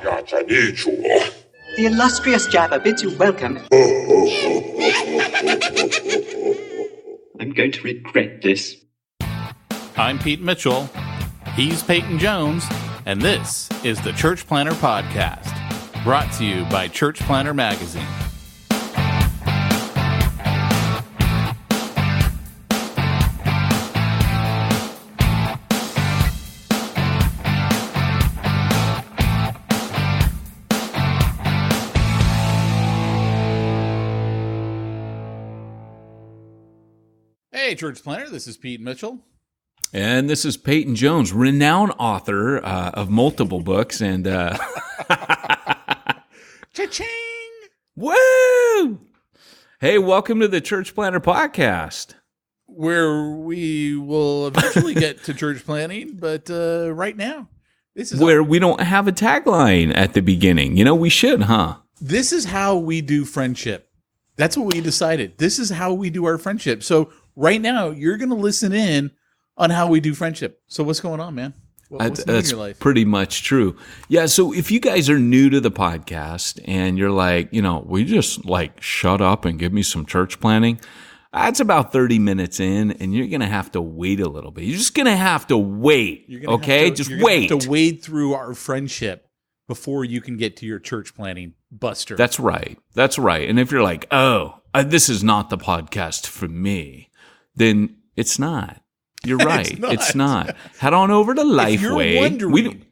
The illustrious Jabba bids you welcome. I'm going to regret this. I'm Pete Mitchell. He's Peyton Jones. And this is the Church Planter Podcast, brought to you by Church Planter Magazine. Hey, Church Planter, this is Pete Mitchell. And this is Peyton Jones, renowned author of multiple books. And Cha-ching! Woo! Hey, welcome to the Church Planter Podcast, where we will eventually get to church planting, but right now, this is where we don't have a tagline at the beginning. You know, we should, huh? This is how we do friendship. That's what we decided. This is how we do our friendship. So right now, you're going to listen in on how we do friendship. So what's going on, man? What's new in your life? Pretty much true. Yeah, so if you guys are new to the podcast and you're like, you know, we just like shut up and give me some church planning, that's about 30 minutes in, and you're going to have to wait a little bit. You're just going to have to wait, okay? Just wait. Have to wade through our friendship before you can get to your church planning buster. That's right. That's right. And if you're like, oh, this is not the podcast for me, then it's not. You're right. It's not. Head on over to Lifeway. If you're wondering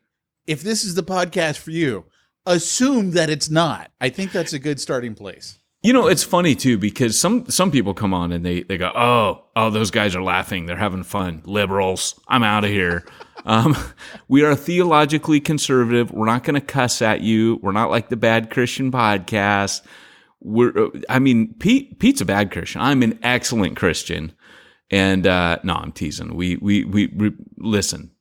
if this is the podcast for you, assume that it's not. I think that's a good starting place. You know, it's funny too, because some people come on and they go, oh, those guys are laughing. They're having fun. Liberals. I'm out of here. We are theologically conservative. We're not going to cuss at you. We're not like the Bad Christian podcast. Pete's a bad Christian. I'm an excellent Christian. And no, I'm teasing. We listen.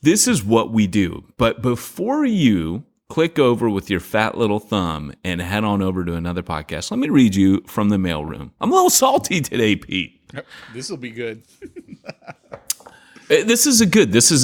This is what we do. But before you click over with your fat little thumb and head on over to another podcast, let me read you from the mailroom. I'm a little salty today, Pete. This will be good. This is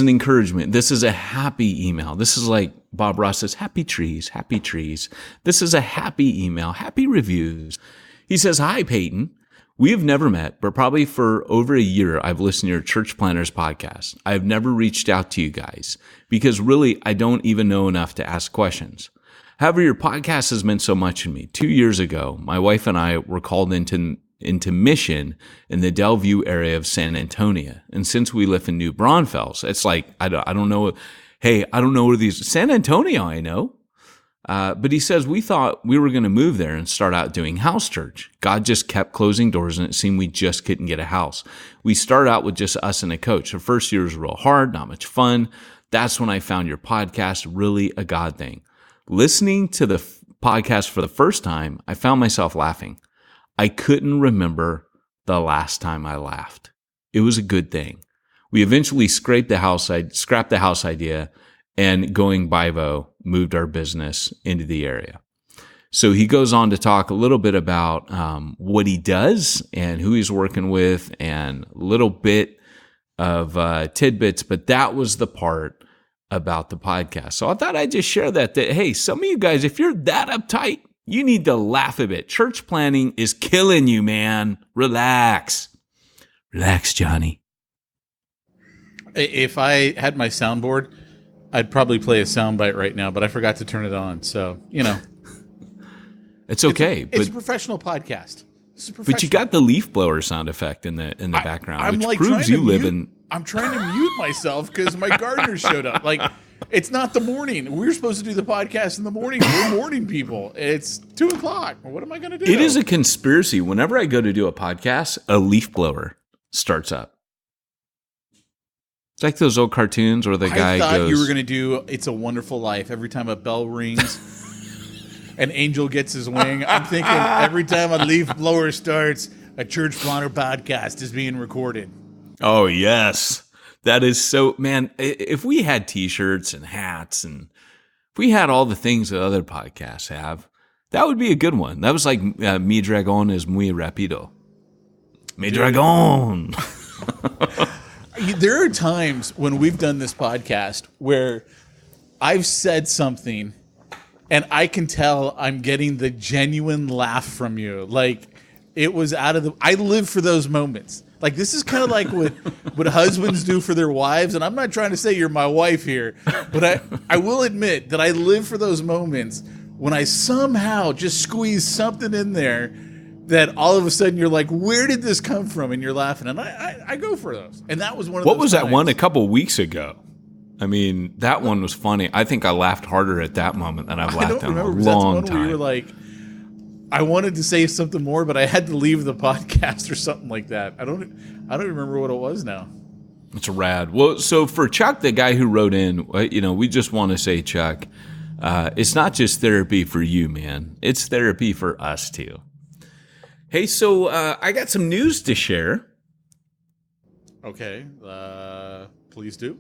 an encouragement. This is a happy email. This is like Bob Ross says, happy trees, happy trees. This is a happy email, happy reviews. He says, hi, Peyton. We have never met, but probably for over a year, I've listened to your Church Planters podcast. I've never reached out to you guys because really, I don't even know enough to ask questions. However, your podcast has meant so much to me. 2 years ago, my wife and I were called into mission in the Delview area of San Antonio. And since we live in New Braunfels, it's like, I don't know. Hey, I don't know where these, San Antonio, I know. But he says, we thought we were going to move there and start out doing house church. God just kept closing doors and it seemed we just couldn't get a house. We started out with just us and a coach. The first year was real hard, not much fun. That's when I found your podcast really a God thing. Listening to the podcast for the first time, I found myself laughing. I couldn't remember the last time I laughed. It was a good thing. We eventually scrapped the house idea, and going Bivo moved our business into the area. So he goes on to talk a little bit about what he does and who he's working with and a little bit of tidbits, but that was the part about the podcast. So I thought I'd just share that, hey, some of you guys, if you're that uptight, you need to laugh a bit. Church planning is killing you, man. Relax. Relax, Johnny. If I had my soundboard, I'd probably play a soundbite right now, but I forgot to turn it on. So, you know. It's okay. It's a professional podcast. But you got the leaf blower sound effect in the background, which proves you live in. I'm trying to mute myself because my gardener showed up. Like, it's not the morning. We were supposed to do the podcast in the morning. We're morning people. It's 2:00. What am I going to do? It is a conspiracy. Whenever I go to do a podcast, a leaf blower starts up. It's like those old cartoons where the guy goes... I thought you were going to do It's a Wonderful Life. Every time a bell rings, an angel gets his wing. I'm thinking every time a leaf blower starts, a Church Planter podcast is being recorded. Oh, yes. That is so... Man, if we had T-shirts and hats and if we had all the things that other podcasts have, that would be a good one. That was like Mi Dragón es muy rápido. Mi Dragón. There are times when we've done this podcast where I've said something and I can tell I'm getting the genuine laugh from you. Like, it was out of the... I live for those moments. Like, this is kind of like what husbands do for their wives, and I'm not trying to say you're my wife here, but I will admit that I live for those moments when I somehow just squeeze something in there that all of a sudden you're like, where did this come from? And you're laughing, and I go for those. And that was one of those What was times. that one a couple weeks ago? I mean, that one was funny. I think I laughed harder at that moment than I've laughed in a long time. Where you were like, I wanted to say something more, but I had to leave the podcast or something like that. I don't remember what it was now. It's rad. Well, so for Chuck, the guy who wrote in, we just want to say, Chuck, it's not just therapy for you, man. It's therapy for us too. Hey, so I got some news to share. Okay, please do.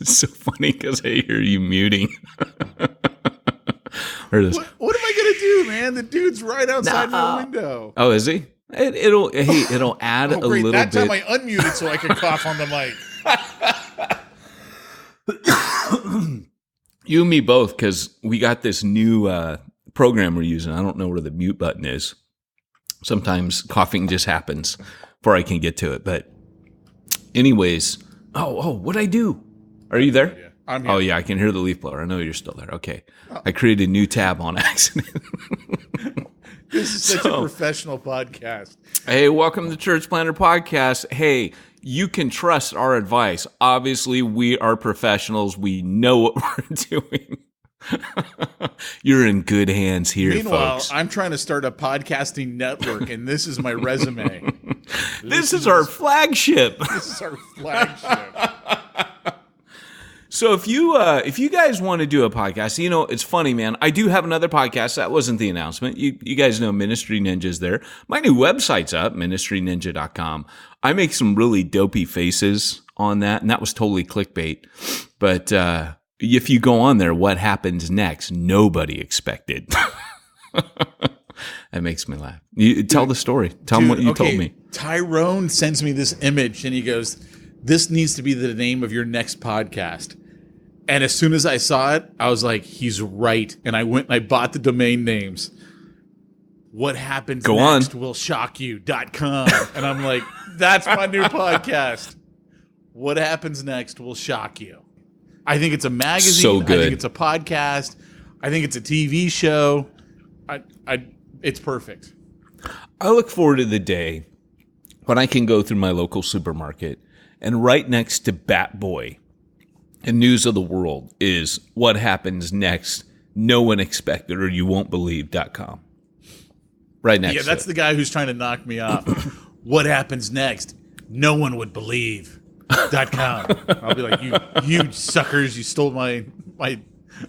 It's so funny because I hear you muting. What am I gonna do, man? The dude's right outside my window. Oh, is he? It'll add a little bit. That time I unmuted so I could cough on the mic. You and me both, because we got this new program we're using. I don't know where the mute button is. Sometimes coughing just happens before I can get to it. But anyways, what'd I do? Are you there? Yeah, I'm here. Oh, yeah, I can hear the leaf blower. I know you're still there. Okay. Oh. I created a new tab on accident. This is such a professional podcast. Hey, welcome to Church Planter Podcast. Hey, you can trust our advice. Obviously, we are professionals. We know what we're doing. You're in good hands here, Meanwhile, folks. I'm trying to start a podcasting network, and this is my resume. This is our flagship. This is our flagship. So if you guys want to do a podcast, it's funny, man. I do have another podcast. That wasn't the announcement. You guys know Ministry Ninja's there. My new website's up, ministryninja.com. I make some really dopey faces on that, and that was totally clickbait. But if you go on there, what happens next? Nobody expected. That makes me laugh. You tell the story. Tell them what you told me. Tyrone sends me this image, and he goes, "This needs to be the name of your next podcast." And as soon as I saw it, I was like, he's right. And I went and I bought the domain names. What happens next will shock you.com. And I'm like, that's my new podcast. What happens next will shock you. I think it's a magazine. So good. I think it's a podcast. I think it's a TV show. It's perfect. I look forward to the day when I can go through my local supermarket and right next to Bat Boy and News of the World is what happens next. No one expected or you won't believe.com. Right next to it. Yeah, that's the guy who's trying to knock me off. What happens next? No one would believe.com. I'll be like, you suckers, you stole my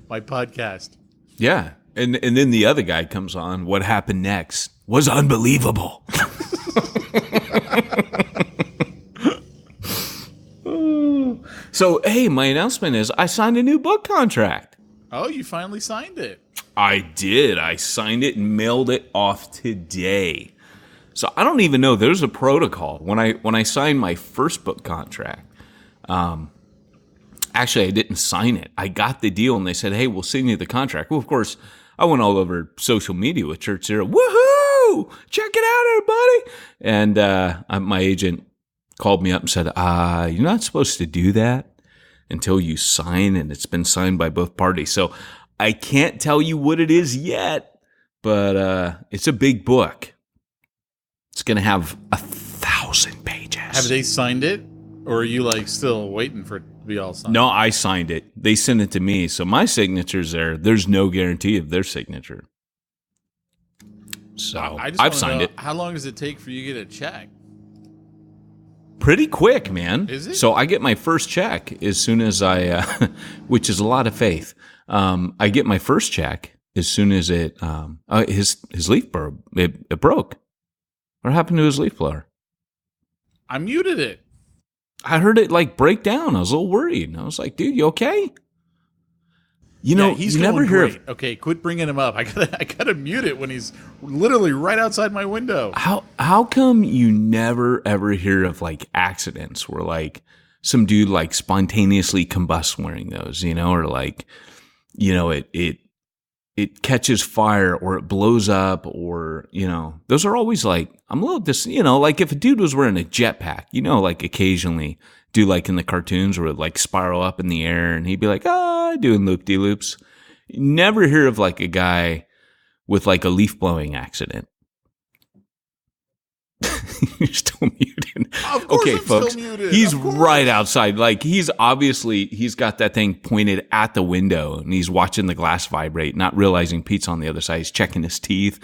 podcast. Yeah. And then the other guy comes on. What happened next was unbelievable. So, hey, my announcement is I signed a new book contract. Oh, you finally signed it. I did. I signed it and mailed it off today. So I don't even know. There's a protocol. When I signed my first book contract, actually, I didn't sign it. I got the deal, and they said, hey, we'll send you the contract. Well, of course, I went all over social media with Church Zero. Woohoo! Check it out, everybody! And my agent called me up and said, you're not supposed to do that until you sign, and it's been signed by both parties. So I can't tell you what it is yet, but it's a big book. It's going to have 1,000 pages. Have they signed it, or are you still waiting for it to be all signed? No, I signed it. They sent it to me, so my signature's there. There's no guarantee of their signature. So I've signed it. How long does it take for you to get a check? Pretty quick, man. Is it? So I get my first check as soon as I, which is a lot of faith. I get my first check as soon as his leaf blower, it broke. What happened to his leaf blower? I muted it. I heard it break down. I was a little worried. And I was like, dude, you okay? He's you never going hear great. Okay, quit bringing him up. I gotta mute it when he's literally right outside my window. How come you never ever hear of accidents where some dude spontaneously combusts wearing those, or it catches fire or it blows up or, those are always like, I'm a little like if a dude was wearing a jetpack, like occasionally do like in the cartoons where it like spiral up in the air and he'd be like, doing loop-de-loops. You never hear of like a guy with like a leaf blowing accident. You're still muted. Of course okay, I'm folks. still muted. He's right outside. Like he's got that thing pointed at the window and he's watching the glass vibrate, not realizing Pete's on the other side. He's checking his teeth.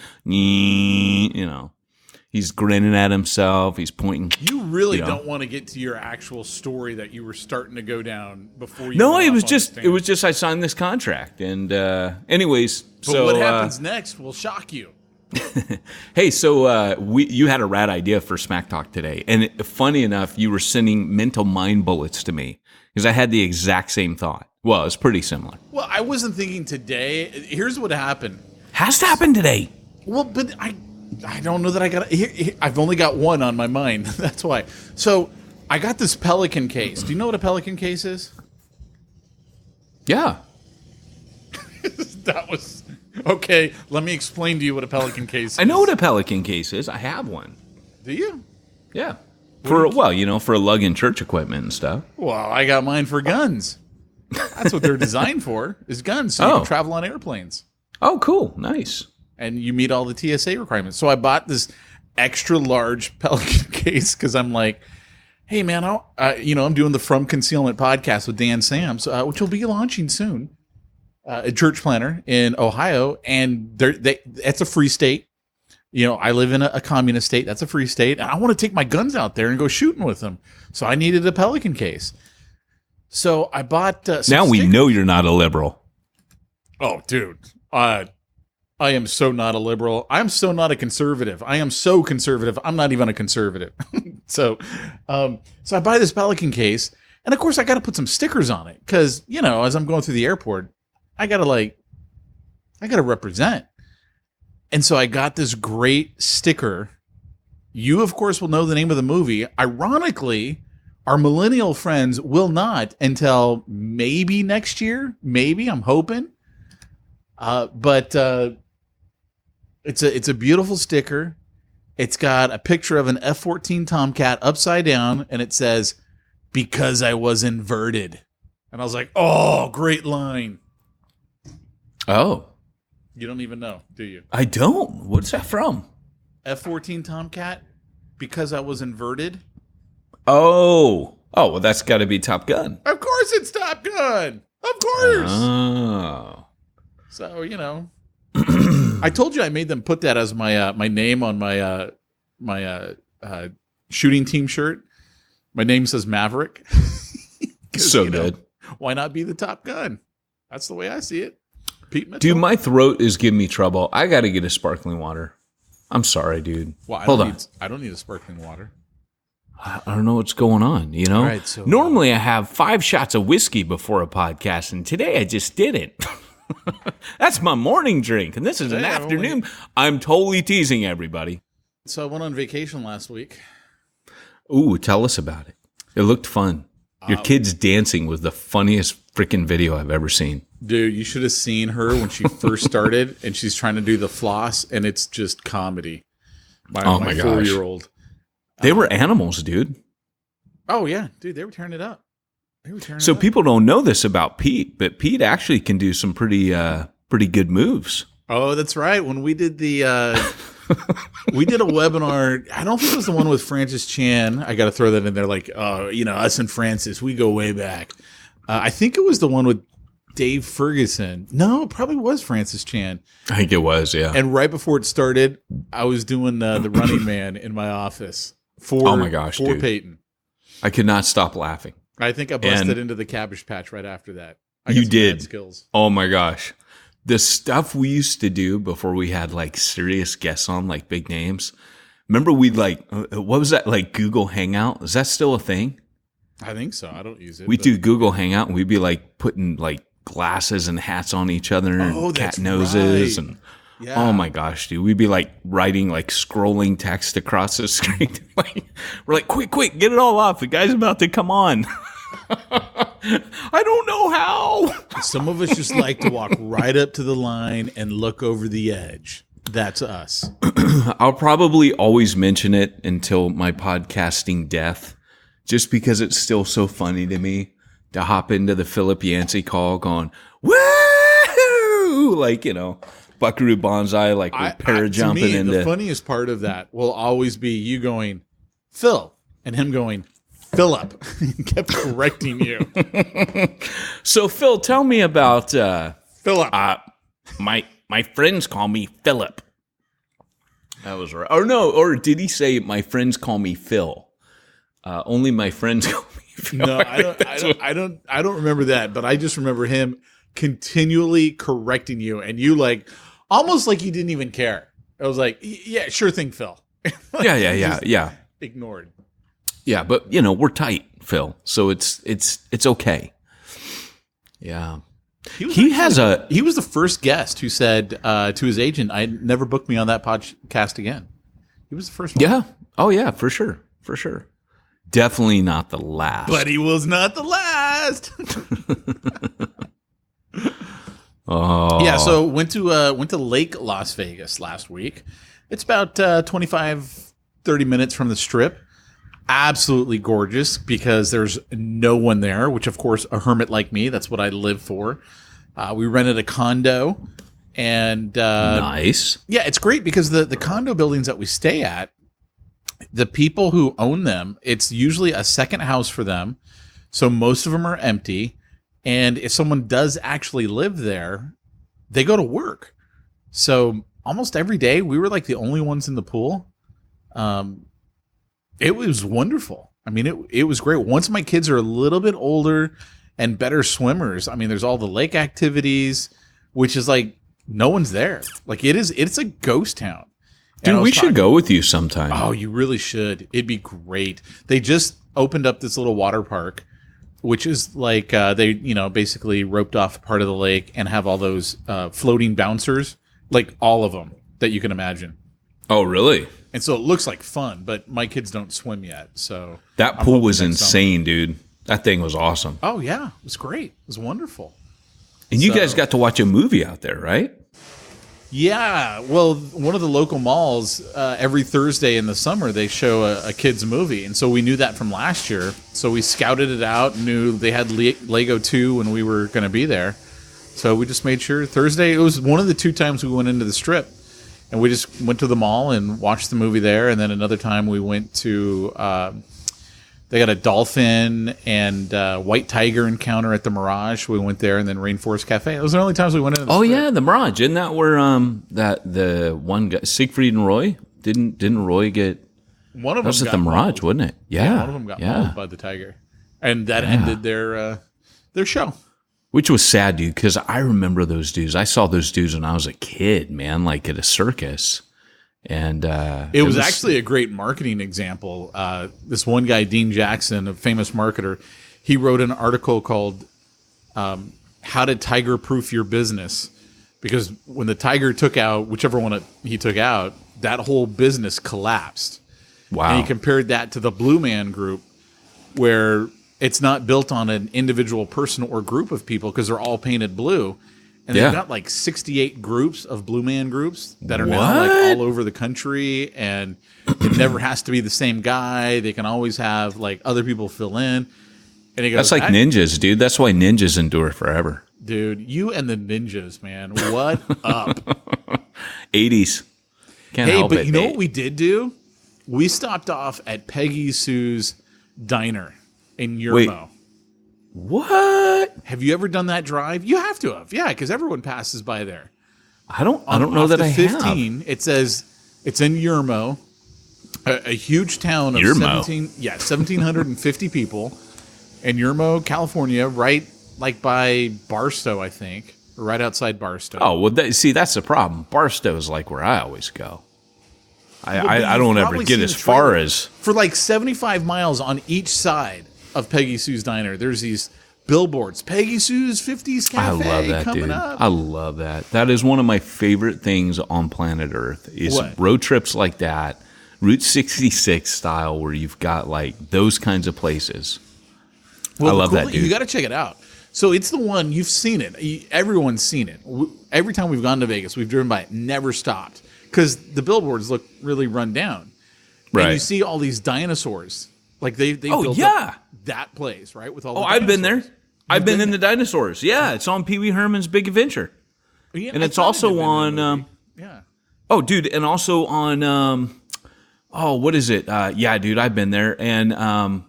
He's grinning at himself. He's pointing. You really don't want to get to your actual story that you were starting to go down before you. No, it was just I signed this contract, and anyways. But what happens next will shock you. Hey, so you had a rad idea for Smack Talk today, and funny enough, you were sending mental mind bullets to me because I had the exact same thought. Well, it's pretty similar. Well, I wasn't thinking today. Here's what happened. Has to happen today. Well, but I don't know that I got. I've only got one on my mind. That's why. So I got this Pelican case. Do you know what a Pelican case is? Yeah. That was okay. Let me explain to you what a Pelican case is. I know what a Pelican case is. I have one. Do you? Yeah. For lugging church equipment and stuff. Well, I got mine for guns. That's what they're designed for, is guns, so you can travel on airplanes. Oh, cool. Nice. And you meet all the TSA requirements. So I bought this extra large Pelican case because I'm like, hey, man, I'm doing the From Concealment podcast with Dan Sams, which will be launching soon. A church planner in Ohio, and that's a free state. I live in a communist state. That's a free state. And I want to take my guns out there and go shooting with them. So I needed a Pelican case. So I bought now we know you're not a liberal. Oh, dude. I am so not a liberal. I'm so not a conservative. I am so conservative. I'm not even a conservative. So I buy this Pelican case, and of course I got to put some stickers on it because, as I'm going through the airport, I got to represent. And so I got this great sticker. You, of course, will know the name of the movie. Ironically, our millennial friends will not until maybe next year. Maybe, I'm hoping. But it's a beautiful sticker. It's got a picture of an F-14 Tomcat upside down, and it says, "Because I was inverted." And I was like, oh, great line. Oh. You don't even know, do you? I don't. What's that from? F-14 Tomcat, "Because I was inverted." Oh, well, that's got to be Top Gun. Of course it's Top Gun. Of course. Oh. So, I told you I made them put that as my my name on my shooting team shirt. My name says Maverick. So good. Why not be the Top Gun? That's the way I see it. Pete Mitchell. Dude, my throat is giving me trouble. I got to get a sparkling water. I'm sorry, dude. Well, Hold on. I don't need a sparkling water. I don't know what's going on, All right, so, normally I have 5 shots of whiskey before a podcast, and today I just didn't. That's my morning drink, and this is an afternoon. I'm totally teasing everybody. So I went on vacation last week. Ooh, tell us about it. It looked fun. Your kids dancing was the funniest freaking video I've ever seen. Dude, you should have seen her when she first started, and she's trying to do the floss, and it's just comedy. My 4-year-old. They were animals, dude. Oh, yeah. Dude, they were tearing it up. So people don't know this about Pete, but Pete actually can do some pretty good moves. Oh, that's right. When we did the we did a webinar, I don't think it was the one with Francis Chan. I got to throw that in there. Like, us and Francis, we go way back. I think it was the one with Dave Ferguson. No, it probably was Francis Chan. I think it was, yeah. And right before it started, I was doing the Running Man in my office for dude. Peyton. I could not stop laughing. I think I busted into the Cabbage Patch right after that. You did. Skills. Oh my gosh. The stuff we used to do before we had like serious guests on, like big names. Remember we'd what was that, like Google Hangout? Is that still a thing? I think so. I don't use it. We do Google Hangout and we'd be like putting like glasses and hats on each other and cat noses. Right. And yeah. Oh my gosh, dude. We'd be like writing, like scrolling text across the screen. We're like, quick, get it all off. The guy's about to come on. I don't know how. Some of us just like to walk right up to the line and look over the edge. That's us. I'll probably always mention it until my podcasting death, just because it's still so funny to me to hop into the Philip Yancey call going, woo! Like, Buckaroo Banzai, like we're parajumping to me, into. The funniest part of that will always be you going, Phil, and him going, Philip. He kept correcting you. So, Phil, tell me about Philip. My friends call me Philip. That was right. Or no, or did he say my friends call me Phil? Only my friends call me Phil. No, I don't remember that, but I just remember him continually correcting you, and you almost like you didn't even care. I was like, yeah, sure thing, Phil. Yeah. Ignored. Yeah, but we're tight, Phil. So it's okay. Yeah. He was the first guest who said to his agent, "I'd never book me on that podcast again." He was the first one. Yeah. Oh yeah, for sure. Definitely not the last. But he was not the last. Oh. Yeah, so went to Lake Las Vegas last week. It's about 25, 30 minutes from the Strip. Absolutely gorgeous because there's no one there, which, of course, a hermit like me, that's what I live for. We rented a condo. And nice. Yeah, it's great because the condo buildings that we stay at, the people who own them, it's usually a second house for them. So most of them are empty. And if someone does actually live there, they go to work. So almost every day, we were like the only ones in the pool. It was wonderful. I mean, it was great. Once my kids are a little bit older and better swimmers, I mean, there's all the lake activities, which is like no one's there. Like it's a ghost town. Dude, we should go with you sometime. Oh, you really should. It'd be great. They just opened up this little water park, which is like they, basically roped off part of the lake and have all those floating bouncers, like all of them that you can imagine. Oh, really? And so it looks like fun, but my kids don't swim yet. So that pool was insane, dude. That thing was awesome. Oh, yeah. It was great. It was wonderful. And you guys got to watch a movie out there, right? Yeah. Well, one of the local malls, every Thursday in the summer, they show a kid's movie. And so we knew that from last year. So we scouted it out, knew they had Lego 2 when we were going to be there. So we just made sure Thursday, it was one of the 2 times we went into the Strip. And we just went to the mall and watched the movie there. And then another time we went to, they got a dolphin and white tiger encounter at the Mirage. We went there, and then Rainforest Cafe. Those are the only times we went in. Oh, yeah, the Mirage. Isn't that where the one guy, Siegfried and Roy? Didn't Roy get... One of them was got at the Mirage, mauled. wasn't it? Yeah. One of them got mauled by the tiger. And that ended their show. Which was sad, dude, because I remember those dudes. I saw those dudes when I was a kid, man, like at a circus. And it was actually a great marketing example. This one guy, Dean Jackson, a famous marketer, he wrote an article called How to Tiger Proof Your Business. Because when the tiger took out, whichever one he took out, that whole business collapsed. Wow. And he compared that to the Blue Man Group, where it's not built on an individual person or group of people because they're all painted blue. And they've got like 68 groups of Blue Man groups that are now like all over the country. And it never has to be the same guy. They can always have like other people fill in. And he goes, that's like ninjas, dude. That's why ninjas endure forever. Dude, you and the ninjas, man. What up? 80s. Can't help it. But you know what we did do? We stopped off at Peggy Sue's Diner in Yermo. Wait, what? Have you ever done that drive? You have to have. Yeah, because everyone passes by there. I don't know that I 15, have. It says it's in Yermo, a huge town of 1,750 people in Yermo, California, right like by Barstow, I think, or right outside Barstow. Oh, well, that's the problem. Barstow is like where I always go. I don't ever get as far as... For like 75 miles on each side of Peggy Sue's Diner, there's these billboards. Peggy Sue's 50s Cafe. I love that, coming dude. up. I love that. That is one of my favorite things on planet Earth is road trips like that, Route 66 style, where you've got like those kinds of places. I love that dude. You got to check it out. So it's the one, you've seen it. Everyone's seen it. Every time we've gone to Vegas, we've driven by it, never stopped. Because the billboards look really run down. Right. And you see all these dinosaurs. Like they built up that place, right? With all the I've been there. I've been in there? the dinosaurs. Yeah, it's on Pee Wee Herman's Big Adventure. Yeah, and it's also on yeah. Oh, dude, and also on what is it? Yeah, dude, I've been there. And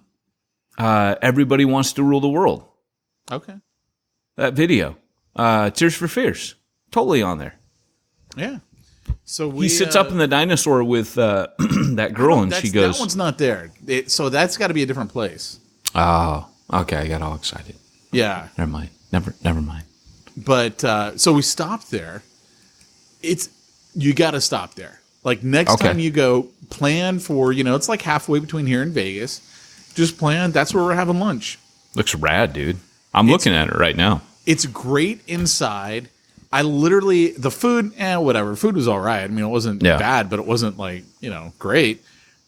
Everybody Wants to Rule the World. Okay. That video. Tears for Fears. Totally on there. Yeah. So he sits up in the dinosaur with that girl, and she goes, that one's not there. So that's got to be a different place. Oh, okay. I got all excited. Yeah. Never mind. Never mind. But so we stopped there. You got to stop there. Like next time you go, plan for, it's like halfway between here and Vegas. Just plan. That's where we're having lunch. Looks rad, dude. I'm looking at it right now. It's great inside. The food, whatever. Food was all right. I mean, it wasn't bad, but it wasn't like, great.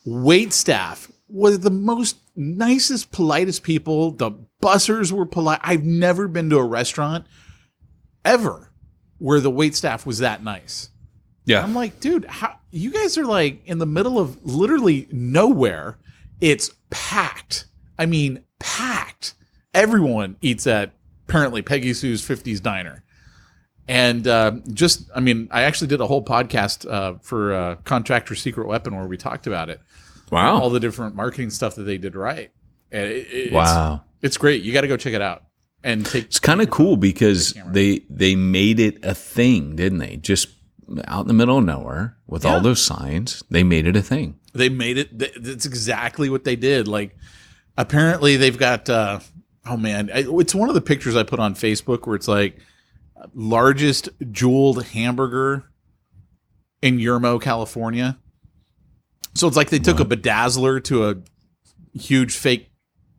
Wait staff was the most nicest, politest people. The bussers were polite. I've never been to a restaurant ever where the wait staff was that nice. Yeah. I'm like, dude, you guys are like in the middle of literally nowhere. It's packed. I mean, packed. Everyone eats at apparently Peggy Sue's 50s Diner. And I actually did a whole podcast for Contractor Secret Weapon where we talked about it. Wow. All the different marketing stuff that they did right. And wow. It's great. You got to go check it out. And it's kind of cool because they made it a thing, didn't they? Just out in the middle of nowhere with all those signs, they made it a thing. They made it. That's exactly what they did. Like, apparently they've got, it's one of the pictures I put on Facebook where it's like, largest jeweled hamburger in Yermo, California. So it's like they took a bedazzler to a huge fake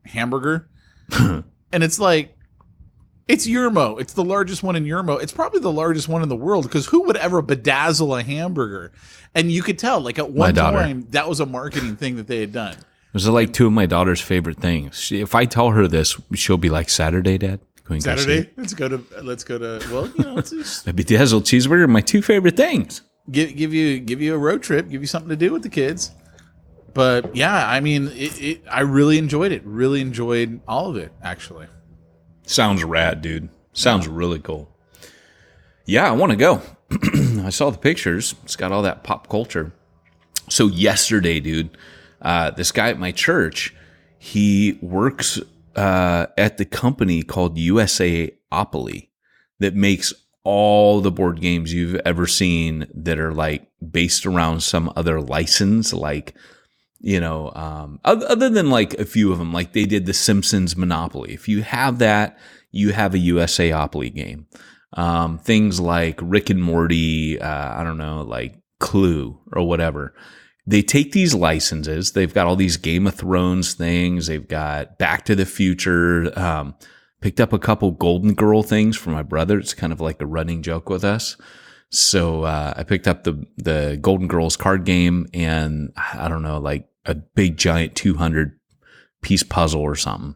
hamburger. And it's like, it's Yermo. It's the largest one in Yermo. It's probably the largest one in the world because who would ever bedazzle a hamburger? And you could tell, like at one time, that was a marketing thing that they had done. Those are like two of my daughter's favorite things. If I tell her this, she'll be like, Saturday, Dad? Saturday? Let's go to, it's just, a bedazzled cheeseburger, my two favorite things. Give you a road trip, give you something to do with the kids. But yeah, I mean, I really enjoyed it. Really enjoyed all of it, actually. Sounds rad, dude. Sounds really cool. Yeah, I want to go. I saw the pictures. It's got all that pop culture. So yesterday, dude, this guy at my church, he works at the company called USAopoly that makes all the board games you've ever seen that are like based around some other license, like, other than like a few of them, like they did the Simpsons Monopoly. If you have that, you have a USAopoly game. Things like Rick and Morty, like Clue or whatever. They take these licenses. They've got all these Game of Thrones things. They've got Back to the Future. Picked up a couple Golden Girl things for my brother. It's kind of like a running joke with us. So I picked up the Golden Girls card game and like a big giant 200-piece puzzle or something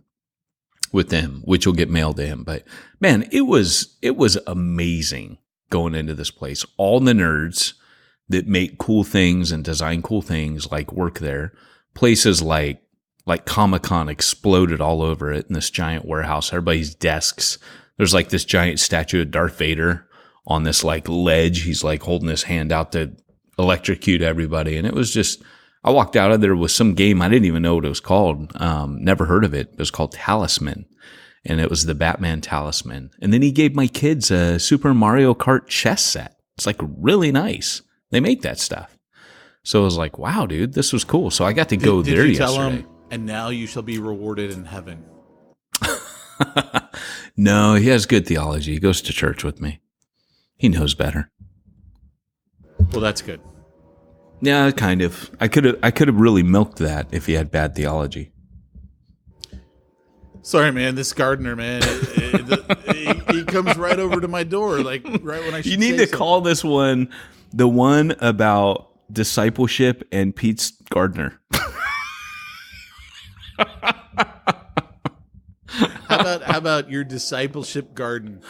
with them, which will get mailed to him. But man, it was amazing going into this place. All the nerds that make cool things and design cool things like work there. Places like Comic-Con exploded all over it in this giant warehouse. Everybody's desks. There's like this giant statue of Darth Vader on this like ledge. He's like holding his hand out to electrocute everybody. And it was just, I walked out of there with some game. I didn't even know what it was called. Never heard of it. It was called Talisman. And it was the Batman Talisman. And then he gave my kids a Super Mario Kart chess set. It's like really nice. They make that stuff. So I was like, wow, dude, this was cool. So I got to go there yesterday. Did you tell him, and now you shall be rewarded in heaven? No, he has good theology. He goes to church with me. He knows better. Well, that's good. Yeah, kind of. I could have really milked that if he had bad theology. Sorry, man. This gardener, man, he comes right over to my door, like right when I. You need to call this one the one about discipleship and Pete's gardener. how about your discipleship garden?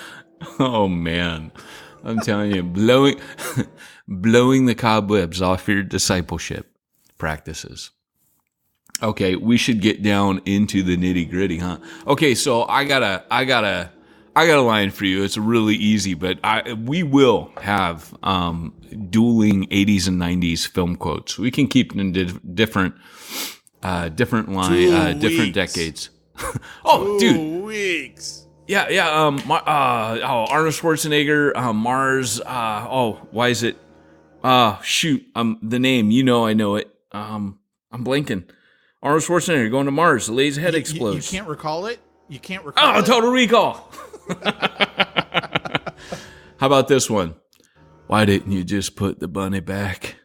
Oh man, I'm telling you, blowing the cobwebs off your discipleship practices. Okay, we should get down into the nitty gritty, huh? Okay, so I got a line for you. It's really easy, but we will have dueling 80s and 90s film quotes. We can keep them in different different decades. Oh, 2 dude. weeks. Yeah. Arnold Schwarzenegger, Mars. Why is it? Shoot. The name. I know it. I'm blanking. Arnold Schwarzenegger going to Mars. The lady's head explodes. You can't recall it. You can't recall. Oh, Total Recall. How about this one? Why didn't you just put the bunny back?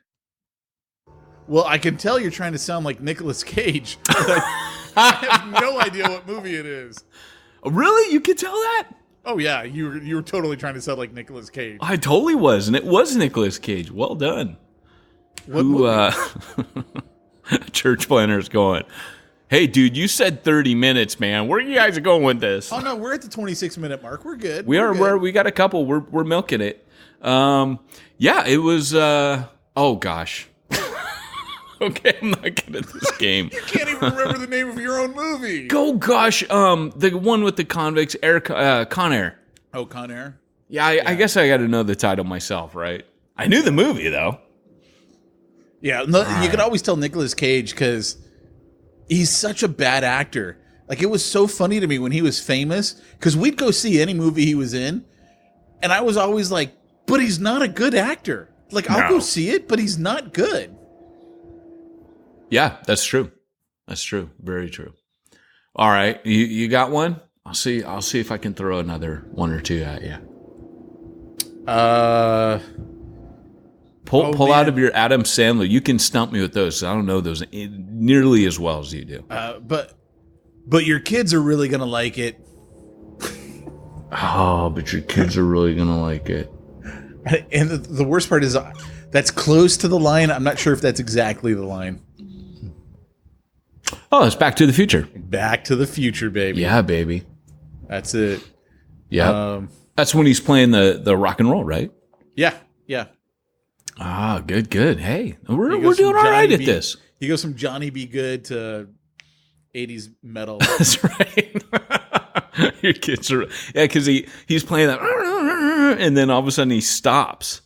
Well, I can tell you're trying to sound like Nicolas Cage. I have no idea what movie it is. Really? You can tell that? Oh yeah, you were totally trying to sound like Nicolas Cage. I totally was, and it was Nicolas Cage. Well done. What Church planner's going, hey, dude, you said 30 minutes, man. Where you guys are going with this? Oh no, we're at the 26-minute mark. We're good. We got a couple. We're milking it. Yeah, it was. Oh gosh. Okay, I'm not good at this game. You can't even remember the name of your own movie. Oh gosh, the one with the convicts, Con Air. Oh, Con Air. Yeah, I guess I got to know the title myself, right? I knew the movie though. Yeah, no, you could always tell Nicolas Cage because he's such a bad actor. Like, it was so funny to me when he was famous because we'd go see any movie he was in, and I was always like, but he's not a good actor. Like, I'll go see it, but he's not good. Yeah, that's true. That's true. Very true. All right, you got one? I'll see if I can throw another one or two at you. Pull out of your Adam Sandler. You can stump me with those. I don't know those nearly as well as you do. But your kids are really gonna like it. Oh, but your kids are really gonna like it. And the worst part is that's close to the line. I'm not sure if that's exactly the line. Oh, it's Back to the Future. Back to the Future, baby. Yeah, baby. That's it. Yeah. That's when he's playing the rock and roll, right? Yeah. Ah, good. Hey, we're doing all right at this. He goes from Johnny Be Good to 80s metal. That's right. Your kids are, because he's playing that, and then all of a sudden he stops,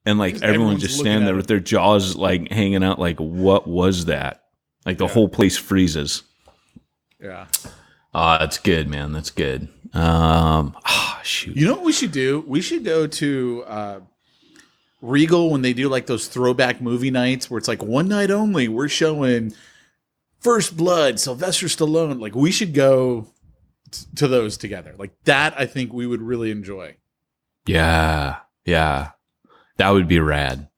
and like everyone's just standing there with their jaws like hanging out. Like, what was that? Like the whole place freezes. Yeah. That's good, man. That's good. Shoot. You know what we should do? We should go to Regal when they do like those throwback movie nights where it's like one night only. We're showing First Blood, Sylvester Stallone. Like, we should go to those together. Like that, I think we would really enjoy. Yeah. That would be rad.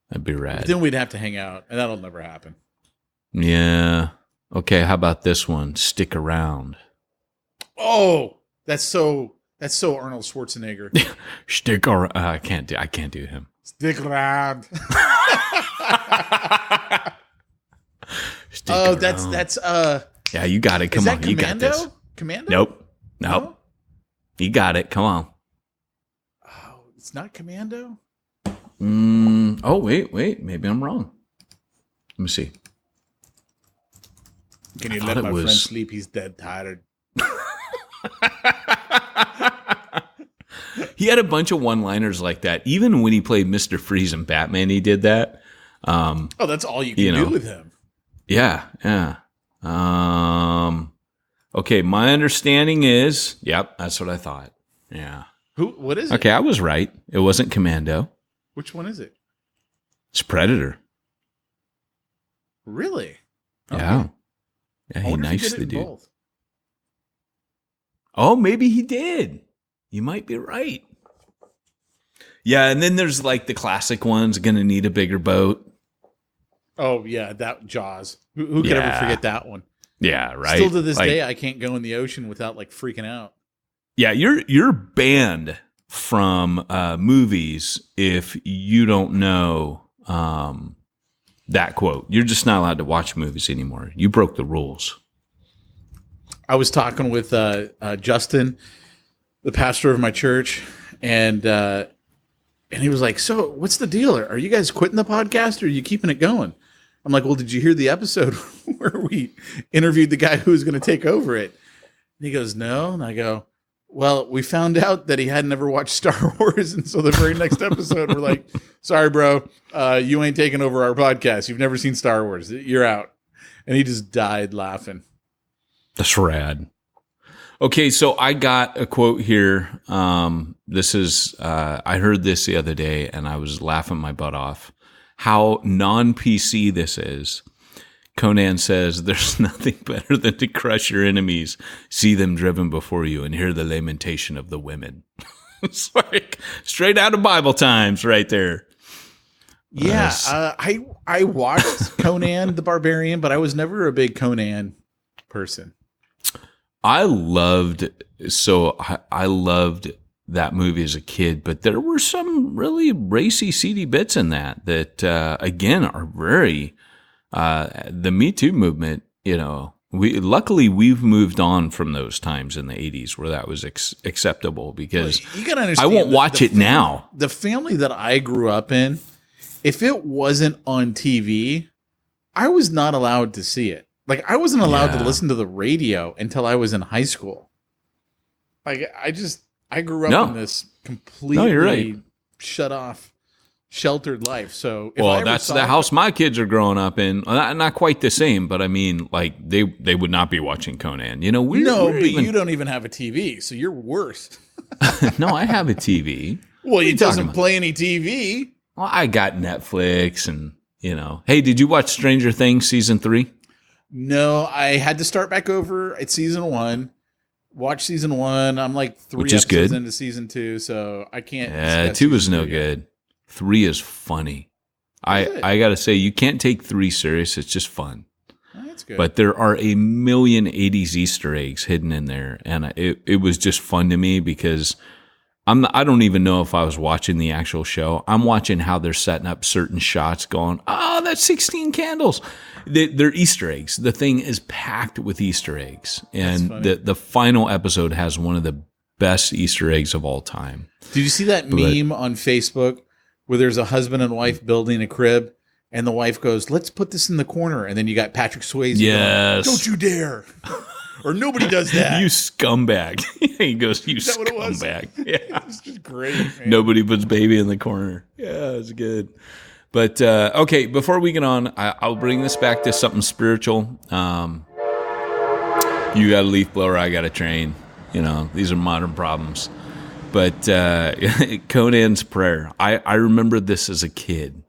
That'd be rad. But then we'd have to hang out, and that'll never happen. Yeah. Okay, how about this one? Stick around. Oh, that's so Arnold Schwarzenegger. Stick around. I can't do him. Stick around. Stick around. That's yeah, you got it. Come on, Commando? You got this. Commando? Nope. No? You got it. Come on. Oh, it's not Commando? Oh, wait. Maybe I'm wrong. Let me see. Can you let my friend sleep? He's dead tired. He had a bunch of one-liners like that. Even when he played Mr. Freeze in Batman, he did that. That's all you can do with him. Yeah. Okay, my understanding is, yep, that's what I thought. Yeah. What is it? Okay, I was right. It wasn't Commando. Which one is it? It's Predator. Really? Yeah. Okay. Yeah, he nicely did. Both. Oh, maybe he did. You might be right. Yeah, and then there's like the classic ones, Gonna Need a Bigger Boat. Oh, yeah, that Jaws. Who could ever forget that one? Yeah, right. Still to this day, I can't go in the ocean without like freaking out. Yeah, you're banned from movies if you don't know that quote. You're just not allowed to watch movies anymore. You broke the rules. I was talking with Justin, the pastor of my church, and he was like, "So, what's the deal? Are you guys quitting the podcast, or are you keeping it going?" I'm like, "Well, did you hear the episode where we interviewed the guy who was going to take over it?" And he goes, "No," and I go, "Well, we found out that he had never watched Star Wars, and so the very next episode, we're like, sorry, bro, you ain't taking over our podcast. You've never seen Star Wars. You're out." And he just died laughing. That's rad. Okay, so I got a quote here. This is, I heard this the other day, and I was laughing my butt off. How non-PC this is. Conan says, "There's nothing better than to crush your enemies, see them driven before you, and hear the lamentation of the women." It's like straight out of Bible times right there. Yeah, I watched Conan the Barbarian, but I was never a big Conan person. I loved that movie as a kid, but there were some really racy, seedy bits in that again, are very... the Me Too movement, luckily we've moved on from those times in the 80s where that was acceptable, because you gotta understand, I won't watch it now. The family that I grew up in, if it wasn't on TV, I was not allowed to see it. Like, I wasn't allowed to listen to the radio until I was in high school. Like, I grew up in this completely shut off, sheltered life. So that's the house my kids are growing up in. Not quite the same, but I mean, like, they would not be watching Conan. You don't even have a TV, so you're worse. No, I have a TV. Well, it doesn't play any TV. Well, I got Netflix, and Hey, did you watch Stranger Things season 3? No, I had to start back over at season 1. Watch season 1. I'm like 3 episodes into season 2, so I can't. Yeah, 2 is no good. 3 is funny. I got to say, you can't take 3 serious. It's just fun. Oh, that's good. But there are a million 80s Easter eggs hidden in there. And it was just fun to me, because I don't even know if I was watching the actual show. I'm watching how they're setting up certain shots, going, "Oh, that's 16 candles." They're Easter eggs. The thing is packed with Easter eggs. And the final episode has one of the best Easter eggs of all time. Did you see that meme on Facebook where there's a husband and wife building a crib, and the wife goes, "Let's put this in the corner," and then you got Patrick Swayze Yes. going, "Don't you dare." Or, "Nobody does that." You scumbag. He goes, "You Is that what it was? scumbag." Yeah. It's just great, man. Nobody puts baby in the corner. Yeah, it's good. But, okay, before we get on, I'll bring this back to something spiritual. You got a leaf blower, I got a train. These are modern problems. But Conan's prayer, I remember this as a kid,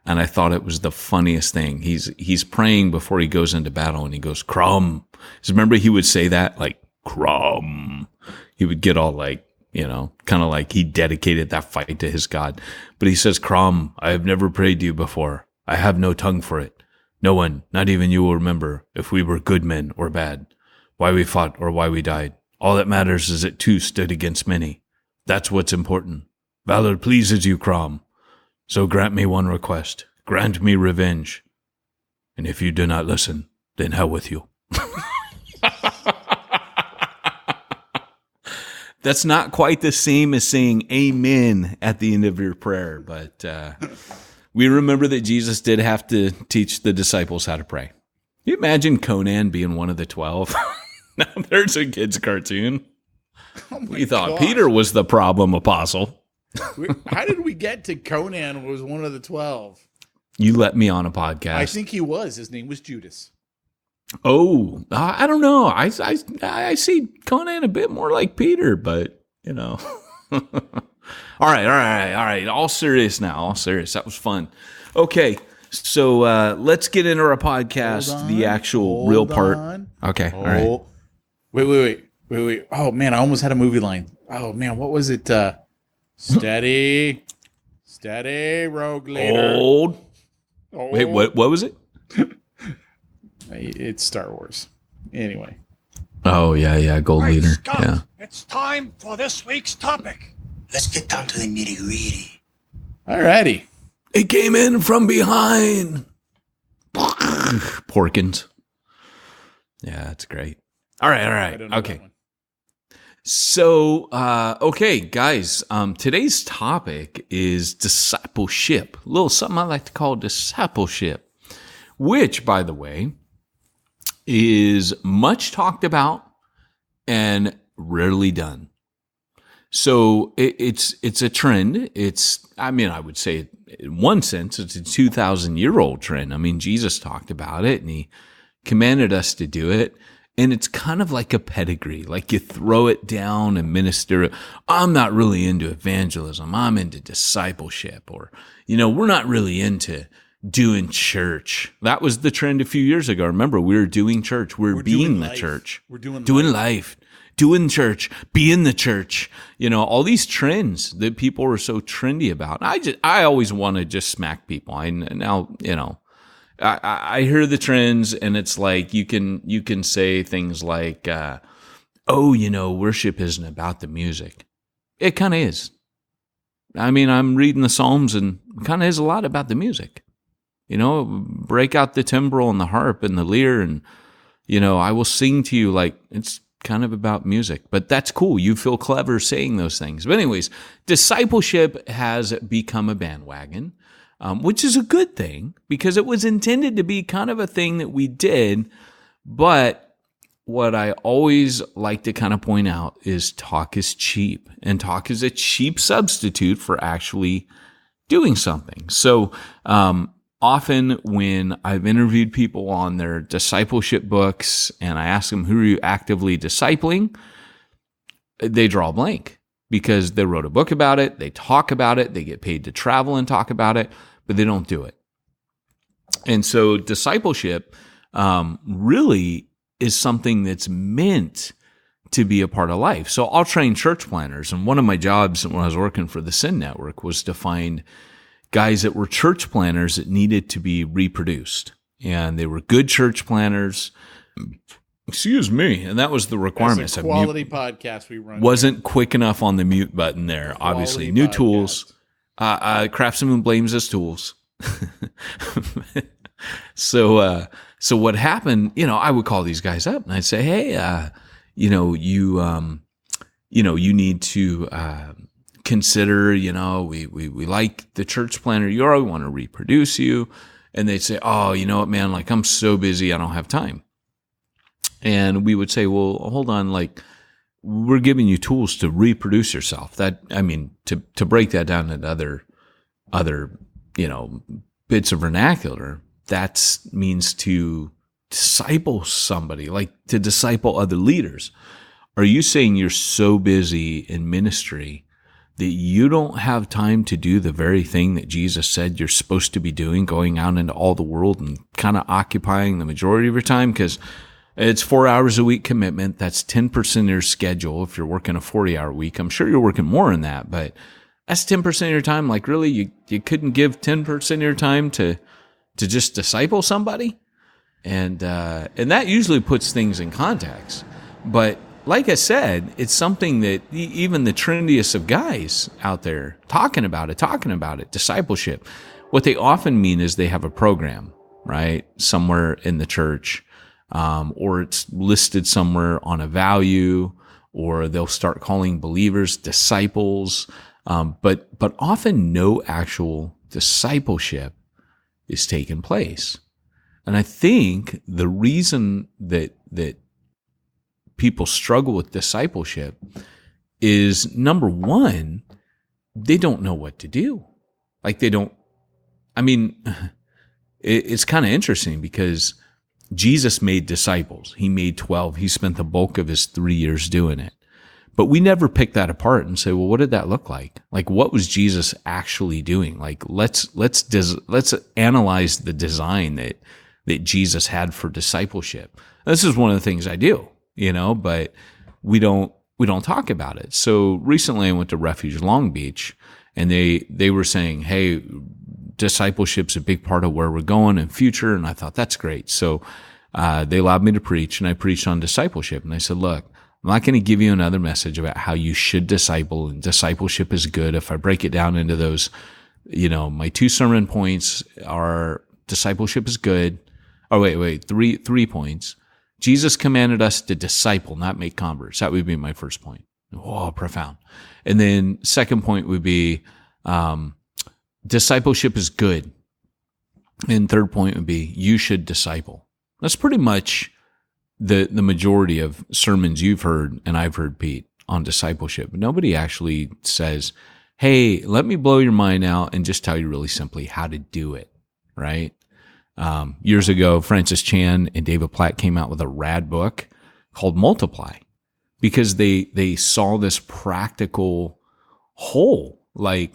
and I thought it was the funniest thing. He's praying before he goes into battle, and he goes, "Crumb." So remember, he would say that, like, "Crumb." He would get all like, kind of like he dedicated that fight to his God. But he says, "Crumb, I have never prayed to you before. I have no tongue for it. No one, not even you, will remember if we were good men or bad, why we fought or why we died. All that matters is that 2 stood against many. That's what's important. Valor pleases you, Crom. So grant me one request. Grant me revenge. And if you do not listen, then hell with you." That's not quite the same as saying amen at the end of your prayer, but we remember that Jesus did have to teach the disciples how to pray. Can you imagine Conan being one of the 12? Now there's a kid's cartoon. We thought Peter was the problem apostle. How did we get to Conan was one of the 12? You let me on a podcast. I think he was. His name was Judas. Oh, I don't know. I see Conan a bit more like Peter, but All right. All serious now. All serious. That was fun. Okay, so let's get into our podcast. The actual real part. Okay. All right. Wait. Oh man, I almost had a movie line. Oh man, what was it? Steady, rogue leader. Old. Wait, what was it? It's Star Wars. Anyway. Oh, yeah, gold leader. Scott, yeah. It's time for this week's topic. Let's get down to the nitty-gritty. Alrighty. It came in from behind. Porkins. Yeah, that's great. All I right. don't know Okay. that one. So, okay, guys, today's topic is discipleship. A little something I like to call discipleship, which, by the way, is much talked about and rarely done. So it's a trend. I would say in one sense, it's a 2,000-year-old trend. I mean, Jesus talked about it and he commanded us to do it. And it's kind of like a pedigree, like you throw it down and minister it. I'm not really into evangelism. I'm into discipleship. Or, we're not really into doing church. That was the trend a few years ago. Remember, we were doing church. We're being doing the life. church. We're doing life. Doing church, being the church, all these trends that people are so trendy about. I always want to just smack people. I hear the trends and it's like, you can say things like, worship isn't about the music. It kind of is. I mean, I'm reading the Psalms and it kind of is a lot about the music. Break out the timbrel and the harp and the lyre and, I will sing to you like it's kind of about music, but that's cool. You feel clever saying those things. But anyways, discipleship has become a bandwagon, which is a good thing because it was intended to be kind of a thing that we did. But what I always like to kind of point out is talk is cheap, and talk is a cheap substitute for actually doing something. So, often when I've interviewed people on their discipleship books and I ask them, who are you actively discipling? They draw a blank because they wrote a book about it, they talk about it, they get paid to travel and talk about it, but they don't do it. And so discipleship really is something that's meant to be a part of life. So I'll train church planners. And one of my jobs when I was working for the Sin Network was to find guys that were church planners that needed to be reproduced. And they were good church planners. Excuse me. And that was the requirement. That's a quality podcast we run. Wasn't quick enough on the mute button there. Quality Obviously. New podcast. Tools. Craftsman blames his tools. So what happened, I would call these guys up and I'd say, hey, you need to, consider, we like the church planner you are, we want to reproduce you. And they'd say, oh, you know what, man, like I'm so busy, I don't have time. And we would say, well, hold on, like we're giving you tools to reproduce yourself. To break that down into other, bits of vernacular, that means to disciple somebody, like to disciple other leaders. Are you saying you're so busy in ministry that you don't have time to do the very thing that Jesus said you're supposed to be doing, going out into all the world and kind of occupying the majority of your time? Because it's 4 hours a week commitment. That's 10% of your schedule. If you're working a 40-hour week, I'm sure you're working more than that, but that's 10% of your time. Like really, you couldn't give 10% of your time to just disciple somebody? And that usually puts things in context. But like I said, it's something that even the trendiest of guys out there talking about it, discipleship. What they often mean is they have a program, right? Somewhere in the church, or it's listed somewhere on a value, or they'll start calling believers disciples. But often no actual discipleship is taking place. And I think the reason that people struggle with discipleship is, number one, they don't know what to do. Like it's kind of interesting because Jesus made disciples. He made 12. He spent the bulk of his 3 years doing it. But we never pick that apart and say, well, what did that look like? Like, what was Jesus actually doing? Like, let's analyze the design that Jesus had for discipleship. This is one of the things I do, but we don't talk about it. So recently I went to Refuge Long Beach and they were saying, hey, discipleship's a big part of where we're going in future. And I thought that's great. So, they allowed me to preach and I preached on discipleship. And I said, look, I'm not going to give you another message about how you should disciple and discipleship is good. If I break it down into those, my 2 sermon points are discipleship is good. Oh, wait, 3 points. Jesus commanded us to disciple, not make converts. That would be my first point. Oh, profound. And then second point would be discipleship is good. And third point would be you should disciple. That's pretty much the majority of sermons you've heard and I've heard, Pete, on discipleship. But nobody actually says, hey, let me blow your mind out and just tell you really simply how to do it, right? Years ago, Francis Chan and David Platt came out with a rad book called Multiply because they saw this practical whole. Like,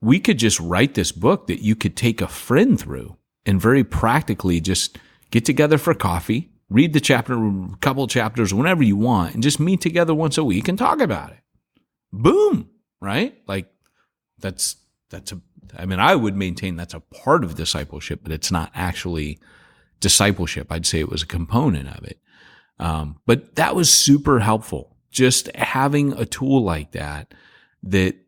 we could just write this book that you could take a friend through and very practically just get together for coffee, read the chapter, a couple chapters, whenever you want, and just meet together once a week and talk about it. Boom, right? Like, I would maintain that's a part of discipleship, but it's not actually discipleship. I'd say it was a component of it. But that was super helpful. Just having a tool like that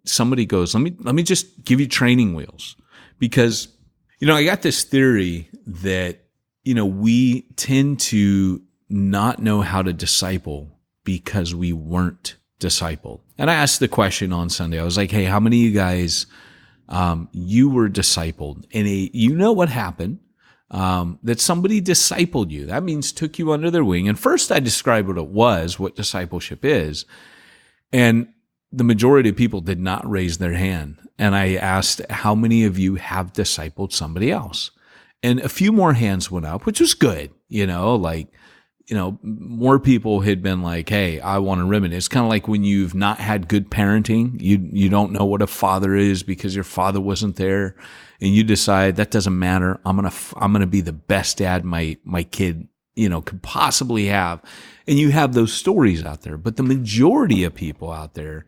somebody goes, let me just give you training wheels. Because, I got this theory that, we tend to not know how to disciple because we weren't discipled. And I asked the question on Sunday. I was like, hey, how many of you guys, you were discipled? And you know what happened? That somebody discipled you. That means took you under their wing. And first I described what discipleship is. And the majority of people did not raise their hand. And I asked, how many of you have discipled somebody else? And a few more hands went up, which was good. More people had been like, hey, I want to remedy. It's kind of like when you've not had good parenting, you don't know what a father is because your father wasn't there, and you decide that doesn't matter. I'm going to be the best dad my kid, could possibly have. And you have those stories out there. But the majority of people out there,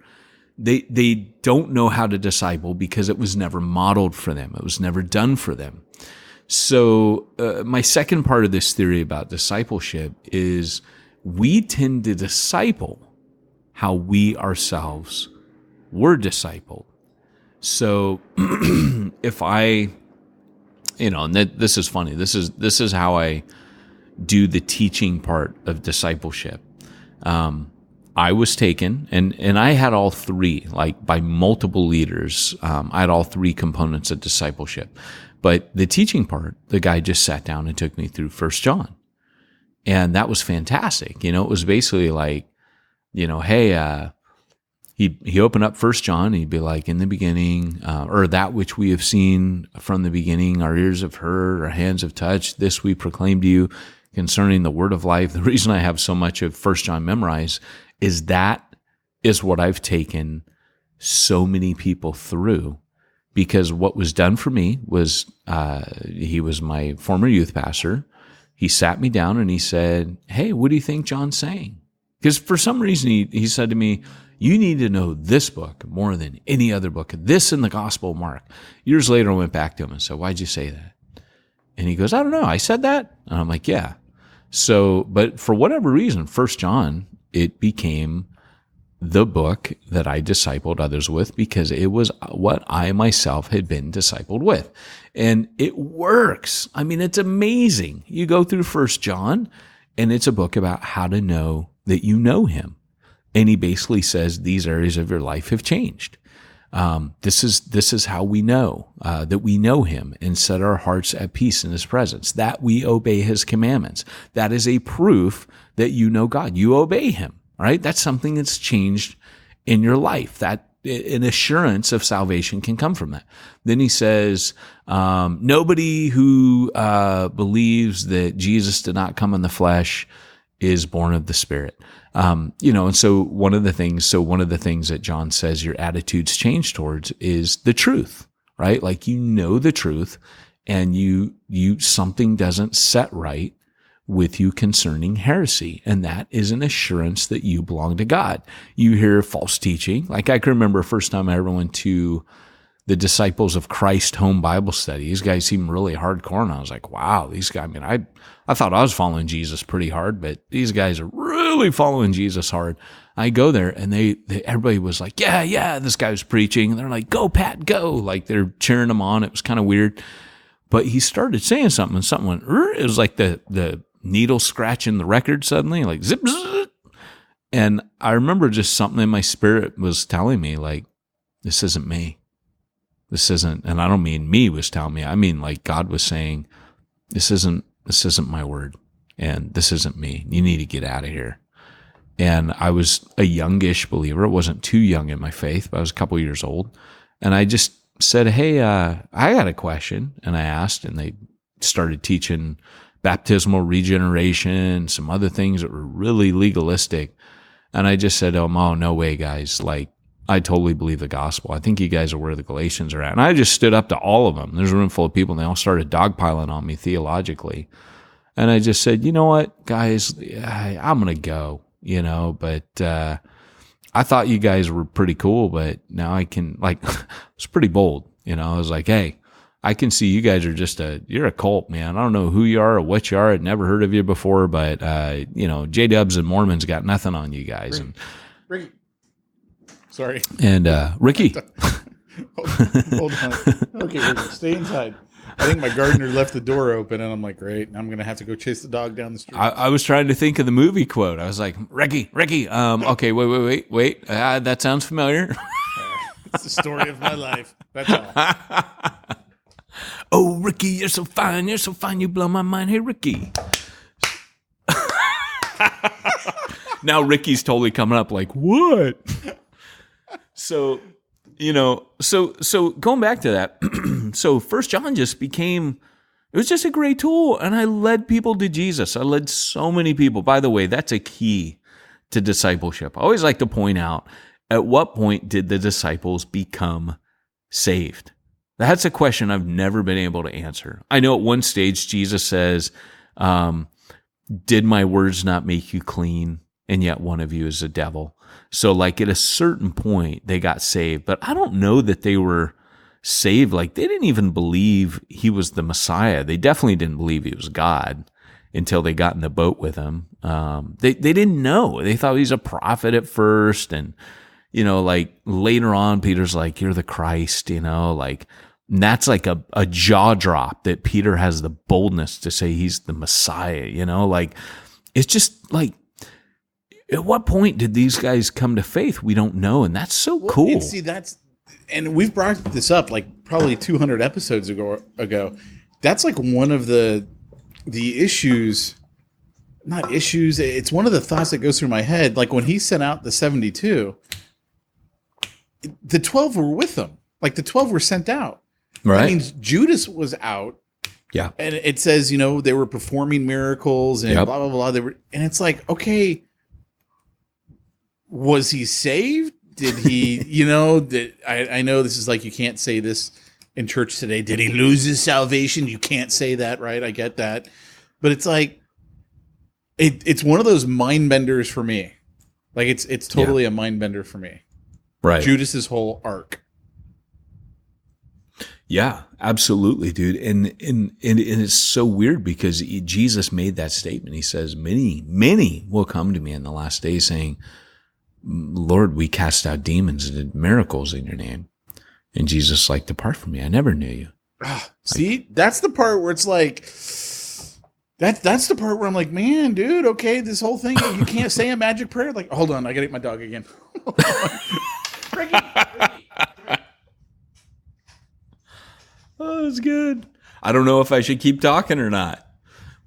they don't know how to disciple because it was never modeled for them. It was never done for them. So my second part of this theory about discipleship is we tend to disciple how we ourselves were discipled. So if I, and this is funny. This is how I do the teaching part of discipleship. I was taken, and I had all three, like by multiple leaders. I had all three components of discipleship. But the teaching part, the guy just sat down and took me through 1 John. And that was fantastic. It was basically like, hey, he opened up 1 John and he'd be like, in the beginning, or that which we have seen from the beginning, our ears have heard, our hands have touched, this we proclaim to you concerning the word of life. The reason I have so much of 1 John memorized is that is what I've taken so many people through. Because what was done for me was, he was my former youth pastor. He sat me down and he said, hey, what do you think John's saying? Because for some reason he said to me, you need to know this book more than any other book, this in the Gospel of Mark. Years later, I went back to him and said, why'd you say that? And he goes, I don't know. I said that? And I'm like, yeah. So, but for whatever reason, 1 John, it became the book that I discipled others with because it was what I myself had been discipled with. And it works. I mean, it's amazing. You go through 1 John and it's a book about how to know that you know him. And he basically says these areas of your life have changed. This is how we know that we know him and set our hearts at peace in his presence, that we obey his commandments. That is a proof that you know God. You obey him. Right? That's something that's changed in your life. That an assurance of salvation can come from that. Then he says, nobody who believes that Jesus did not come in the flesh is born of the Spirit. And so one of the things that John says your attitudes change towards is the truth, right? Like the truth and you something doesn't set right with you concerning heresy. And that is an assurance that you belong to God. You hear false teaching. Like I can remember first time I ever went to the Disciples of Christ home Bible study. These guys seem really hardcore. And I was like, wow, these guys, I thought I was following Jesus pretty hard, but these guys are really following Jesus hard. I go there and everybody was like, yeah, this guy was preaching. And they're like, go Pat, go. Like they're cheering him on. It was kind of weird. But he started saying something and something went, it was like the needle scratching the record suddenly, like zip, zip. And I remember just something in my spirit was telling me, like, this isn't me. This isn't, and I don't mean me was telling me, I mean like God was saying, this isn't my word, and this isn't me. You need to get out of here. And I was a youngish believer. It wasn't too young in my faith, but I was a couple years old. And I just said, hey, I got a question. And I asked, and they started teaching baptismal regeneration, some other things that were really legalistic. And I just said, oh, no way, guys. Like, I totally believe the gospel. I think you guys are where the Galatians are at. And I just stood up to all of them. There's a room full of people, and they all started dogpiling on me theologically. And I just said, you know what, guys, I'm going to go, but I thought you guys were pretty cool, but now I can, like, it's pretty bold. I was like, hey, I can see you guys are you're a cult, man. I don't know who you are or what you are. I'd never heard of you before, but, J-Dubs and Mormons got nothing on you guys. Ricky. Sorry. And Ricky. Hold on. Okay, Ricky, stay inside. I think my gardener left the door open, and I'm like, great, I'm going to have to go chase the dog down the street. I was trying to think of the movie quote. I was like, Ricky, okay, wait. That sounds familiar. It's the story of my life. That's all. Oh, Ricky, you're so fine, you blow my mind. Hey, Ricky. Now Ricky's totally coming up like, what? So, so going back to that, so 1 John just it was just a great tool, and I led people to Jesus. I led so many people. By the way, that's a key to discipleship. I always like to point out, at what point did the disciples become saved? That's a question I've never been able to answer. I know at one stage Jesus says, did my words not make you clean? And yet one of you is a devil. So like at a certain point, they got saved. But I don't know that they were saved. Like they didn't even believe he was the Messiah. They definitely didn't believe he was God until they got in the boat with him. They didn't know. They thought he's a prophet at first. And, like later on, Peter's like, you're the Christ, like, and that's like a jaw drop that Peter has the boldness to say he's the Messiah, like it's just like, at what point did these guys come to faith? We don't know. And that's so cool. And see, and we've brought this up like probably 200 episodes ago. That's like one of the issues, not issues. It's one of the thoughts that goes through my head. Like when he sent out the 72, the 12 were with them. Like the 12 were sent out. Right. That means Judas was out. Yeah. And it says, they were performing miracles and blah, blah, blah. And it's like, okay, was he saved? Did he, I know this is like, you can't say this in church today. Did he lose his salvation? You can't say that, right? I get that. But it's like, it's one of those mind benders for me. Like it's totally a mind bender for me. Right. Judas's whole arc. Yeah, absolutely, dude. And it's so weird because Jesus made that statement. He says, many will come to me in the last days saying, Lord, we cast out demons and did miracles in your name. And Jesus like, depart from me. I never knew you. See, that's the part where it's like, that's the part where I'm like, man, dude, okay, this whole thing, you can't say a magic prayer. Like, hold on, I gotta eat my dog again. Ricky. Oh, that's good. I don't know if I should keep talking or not.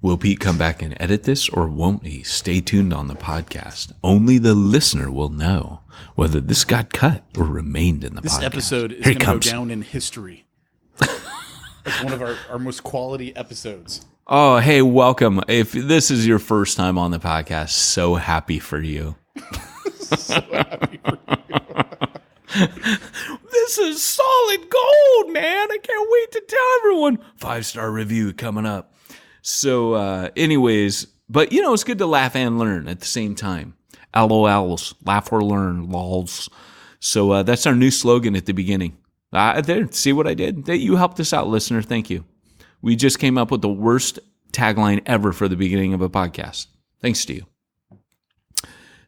Will Pete come back and edit this or won't he? Stay tuned on the podcast. Only the listener will know whether this got cut or remained in the podcast. This episode is going to go down in history. It's one of our most quality episodes. Oh, hey, welcome. If this is your first time on the podcast, so happy for you. So happy for you. This is solid gold, man. I can't wait to tell everyone. 5-star review coming up. So anyways, but it's good to laugh and learn at the same time. LOLs, laugh or learn, lols. So that's our new slogan at the beginning. There, see what I did? You helped us out, listener. Thank you. We just came up with the worst tagline ever for the beginning of a podcast. Thanks to you.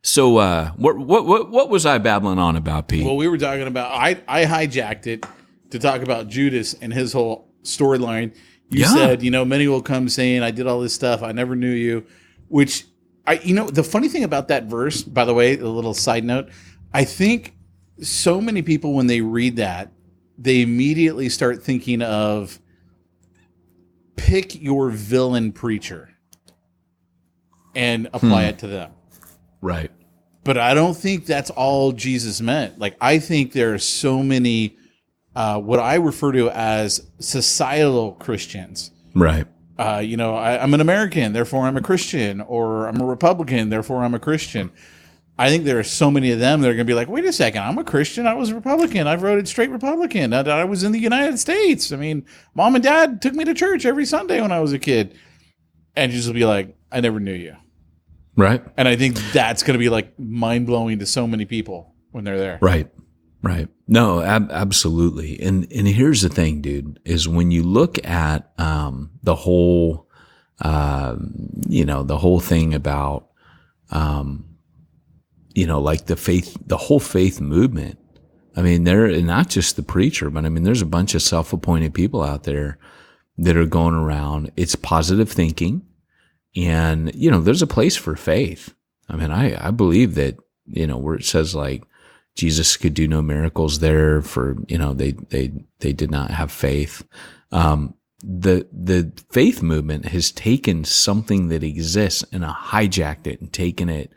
So what was I babbling on about, Pete? Well, we were talking about, I hijacked it to talk about Judas and his whole storyline. You said, many will come saying, I did all this stuff. I never knew you, which the funny thing about that verse, by the way, a little side note, I think so many people, when they read that, they immediately start thinking of pick your villain preacher and apply it to them. Right. But I don't think that's all Jesus meant. Like, I think there are so many, what I refer to as societal Christians. Right. I'm an American, therefore I'm a Christian, or I'm a Republican, therefore I'm a Christian. I think there are so many of them that are going to be like, wait a second, I'm a Christian, I was a Republican, I voted straight Republican, I was in the United States. I mean, mom and dad took me to church every Sunday when I was a kid. And Jesus will be like, I never knew you. Right. And I think that's going to be like mind-blowing to so many people when they're there. Right. Right. No, absolutely. And here's the thing, dude, is when you look at the whole, the whole thing about, like the whole faith movement. I mean, they're not just the preacher, but I mean, there's a bunch of self-appointed people out there that are going around. It's positive thinking. And, there's a place for faith. I mean, I believe that, where it says like Jesus could do no miracles there for, they did not have faith. The faith movement has taken something that exists and hijacked it and taken it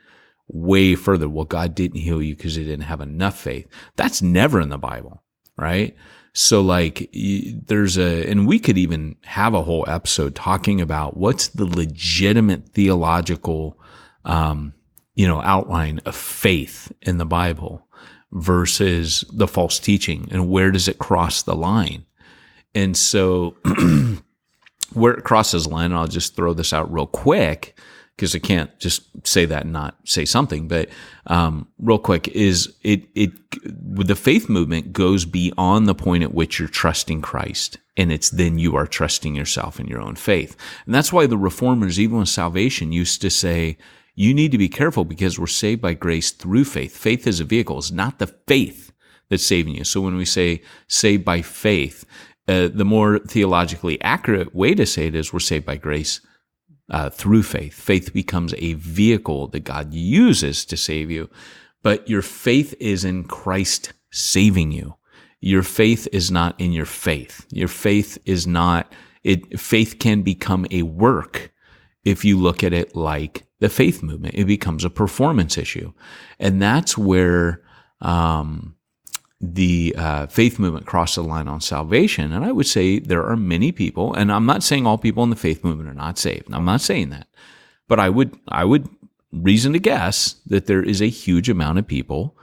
way further. Well, God didn't heal you because you didn't have enough faith. That's never in the Bible, right? So like and we could even have a whole episode talking about what's the legitimate theological, outline of faith in the Bible versus the false teaching, and where does it cross the line? And so where it crosses the line, and I'll just throw this out real quick, because I can't just say that and not say something, but real quick, is the faith movement goes beyond the point at which you're trusting Christ, and it's then you are trusting yourself in your own faith. And that's why the reformers, even with salvation, used to say, you need to be careful because we're saved by grace through faith. Faith is a vehicle. It's not the faith that's saving you. So when we say saved by faith, the more theologically accurate way to say it is we're saved by grace through faith. Faith becomes a vehicle that God uses to save you, but your faith is in Christ saving you. Your faith is not in your faith. Your faith is not, faith can become a work if you look at it like the faith movement. It becomes a performance issue. And that's where the faith movement crossed the line on salvation. And I would say there are many people, and I'm not saying all people in the faith movement are not saved. I'm not saying that. But I would reason to guess that there is a huge amount of people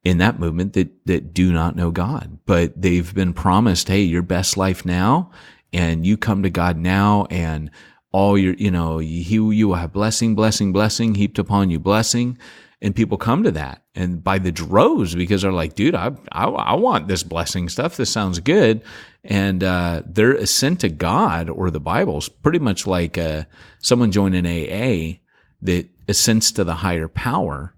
in that movement that do not know God. But they've been promised, hey, your best life now, and you come to God now, and all your, you will have blessing, blessing, blessing heaped upon you, blessing. And people come to that, and by the droves, because they're like, dude, I want this blessing stuff. This sounds good. And their ascent to God or the Bible is pretty much like someone joining AA that ascends to the higher power.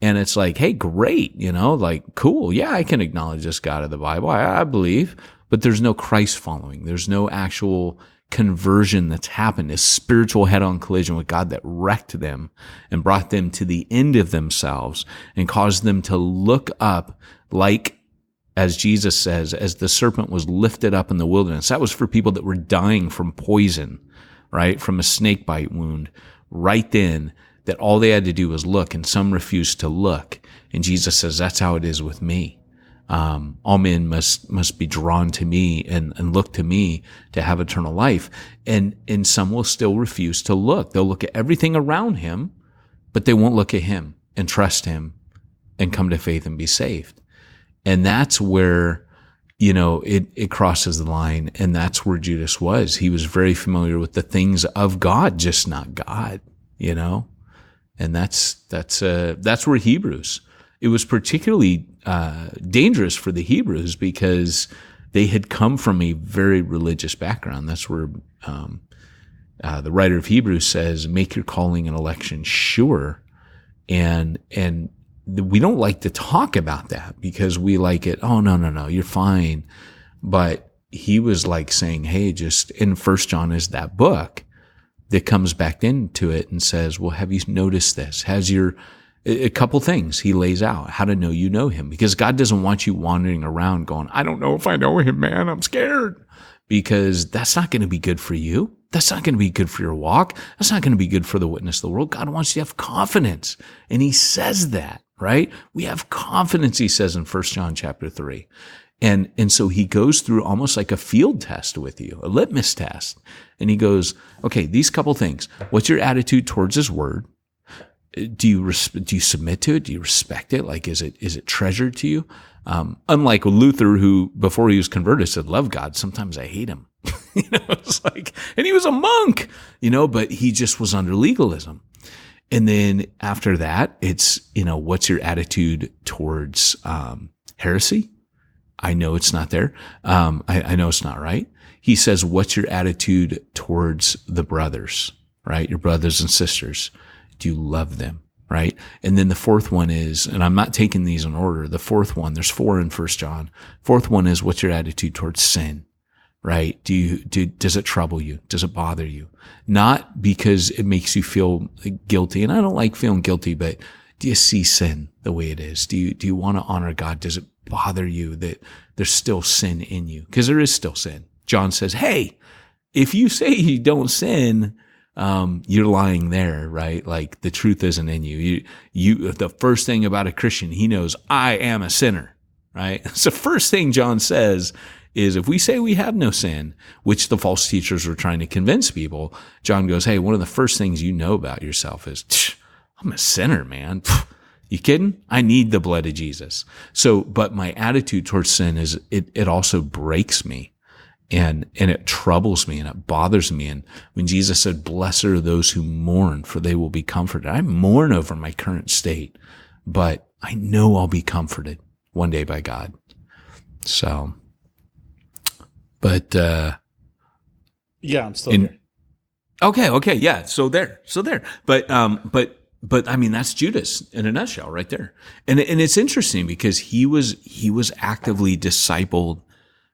And it's like, hey, great, like, cool. Yeah, I can acknowledge this God of the Bible. I believe, but there's no Christ following. There's no actual conversion that's happened, a spiritual head-on collision with God that wrecked them and brought them to the end of themselves and caused them to look up like, as Jesus says, as the serpent was lifted up in the wilderness. That was for people that were dying from poison, right? From a snake bite wound. Right then, that all they had to do was look, and some refused to look. And Jesus says, that's how it is with me. All men must be drawn to me and look to me to have eternal life. And some will still refuse to look. They'll look at everything around him, but they won't look at him and trust him and come to faith and be saved. And that's where, it crosses the line. And that's where Judas was. He was very familiar with the things of God, just not God, and that's where Hebrews, it was particularly dangerous for the Hebrews because they had come from a very religious background. That's where the writer of Hebrews says, make your calling and election sure. And we don't like to talk about that because we like it. Oh, no, you're fine. But he was like saying, hey, just in First John is that book that comes back into it and says, well, have you noticed this? A couple things he lays out, how to know you know him, because God doesn't want you wandering around going, I don't know if I know him, man. I'm scared, because that's not going to be good for you. That's not going to be good for your walk. That's not going to be good for the witness of the world. God wants you to have confidence. And he says that, right? We have confidence, he says in 1 John chapter 3. And so he goes through almost like a field test with you, a litmus test. And he goes, okay, these couple things. What's your attitude towards his word? Do you submit to it? Do you respect it? Like, is it treasured to you? Unlike Luther, who before he was converted said, love God. Sometimes I hate him. It's like, and he was a monk, but he just was under legalism. And then after that, it's, what's your attitude towards, heresy? I know it's not there. I know it's not right. He says, what's your attitude towards the brothers, right? Your brothers and sisters. Do you love them, right? And then the fourth one is, and I'm not taking these in order. The fourth one, there's 4 in 1 John. Fourth one is, what's your attitude towards sin, right? Does it trouble you? Does it bother you? Not because it makes you feel guilty. And I don't like feeling guilty, but do you see sin the way it is? Do you want to honor God? Does it bother you that there's still sin in you? Because there is still sin. John says, hey, if you say you don't sin, you're lying there, right? Like the truth isn't in you. The first thing about a Christian, he knows I am a sinner, right? So first thing John says is if we say we have no sin, which the false teachers were trying to convince people, John goes, hey, one of the first things you know about yourself is, I'm a sinner, man. You kidding? I need the blood of Jesus. So, but my attitude towards sin is it also breaks me. And it troubles me and it bothers me. And when Jesus said, blessed are those who mourn, for they will be comforted. I mourn over my current state, but I know I'll be comforted one day by God. So, but, yeah, I'm still there. Okay. Yeah. So there. But I mean, that's Judas in a nutshell right there. And it's interesting because he was actively discipled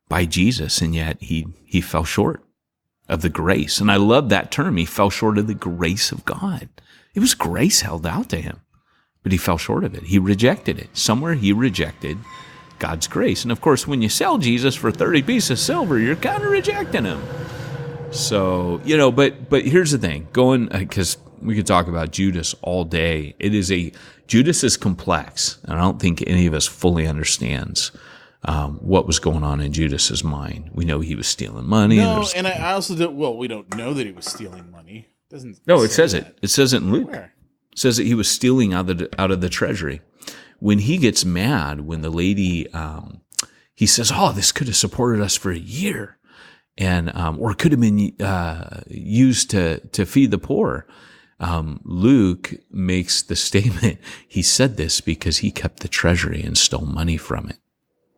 by Jesus, and yet he fell short of the grace. And I love that term. He fell short of the grace of God. It was grace held out to him, but he fell short of it. He rejected it. Somewhere he rejected God's grace. And of course, when you sell Jesus for 30 pieces of silver, you're kind of rejecting him. So, but here's the thing, because we could talk about Judas all day. Judas is complex, and I don't think any of us fully understands what was going on in Judas's mind. We know he was stealing money. No, and I also don't. Well, we don't know that he was stealing money. No, it says it. It says it in Luke. Where? It says that he was stealing out of the treasury. When he gets mad, when the lady, he says, "Oh, this could have supported us for a year, and or could have been used to feed the poor." Luke makes the statement. He said this because he kept the treasury and stole money from it.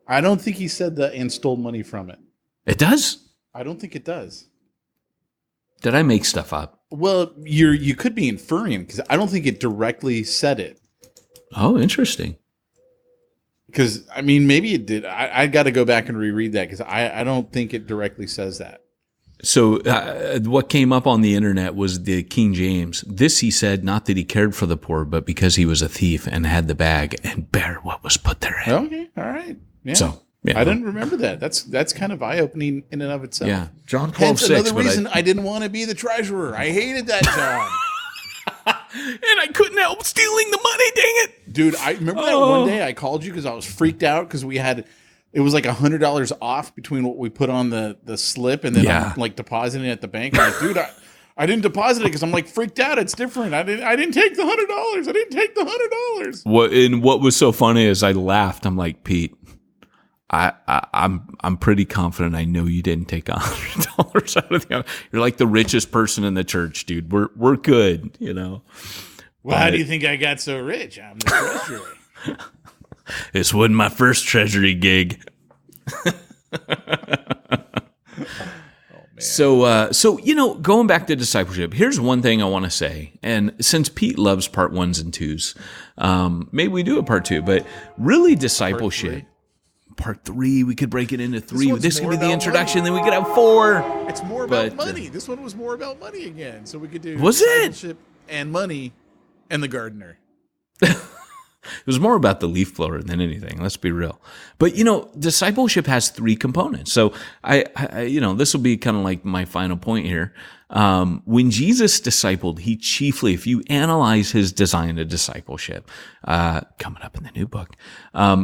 I don't think he said that and stole money from it. It does? I don't think it does. Did I make stuff up? Well, you could be inferring because I don't think it directly said it. Oh, interesting. Because, I mean, maybe it did. I got to go back and reread that because I don't think it directly says that. So what came up on the internet was the King James. This he said, not that he cared for the poor, but because he was a thief and had the bag and bare what was put therein. Okay, all right. Yeah. So yeah. I didn't remember that. That's kind of eye-opening in and of itself. Yeah, John 12:6. Hence another reason I didn't want to be the treasurer. I hated that job. And I couldn't help stealing the money, dang it. Dude, I remember that one day I called you because I was freaked out because it was like $100 off between what we put on the slip and then I'm like depositing it at the bank. I'm like, dude, I didn't deposit it because I'm like freaked out. It's different. I didn't take the $100. I didn't take the $100. What was so funny is I laughed. I'm like, Pete, I'm pretty confident I know you didn't take $100 out of the. You're like the richest person in the church, dude. We're good, Well, how do you think I got so rich? I'm the treasurer. This wasn't my first treasury gig. So going back to discipleship, here's one thing I want to say. And since Pete loves part 1s and 2s, maybe we do a part 2. But really, discipleship. part 3. We could break it into 3. one's This could more be the about introduction. money. Then we could have 4. It's more about But, money. This one was more about money again. So we could do Was it? discipleship and money and the gardener. It was more about the leaf blower than anything. Let's be real. But, discipleship has 3 components. So I this will be kind of like my final point here. When Jesus discipled, he chiefly, if you analyze his design of discipleship, coming up in the new book,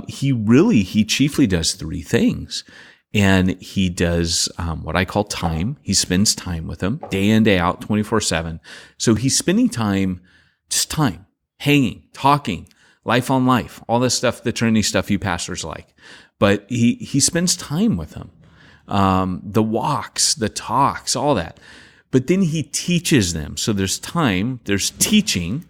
he chiefly does 3 things. And he does what I call time. He spends time with them day in, day out, 24/7. So he's spending time, just time, hanging, talking, life on life, all this stuff, the Trinity stuff you pastors like. But he spends time with them. The walks, the talks, all that. But then he teaches them. So there's time, there's teaching.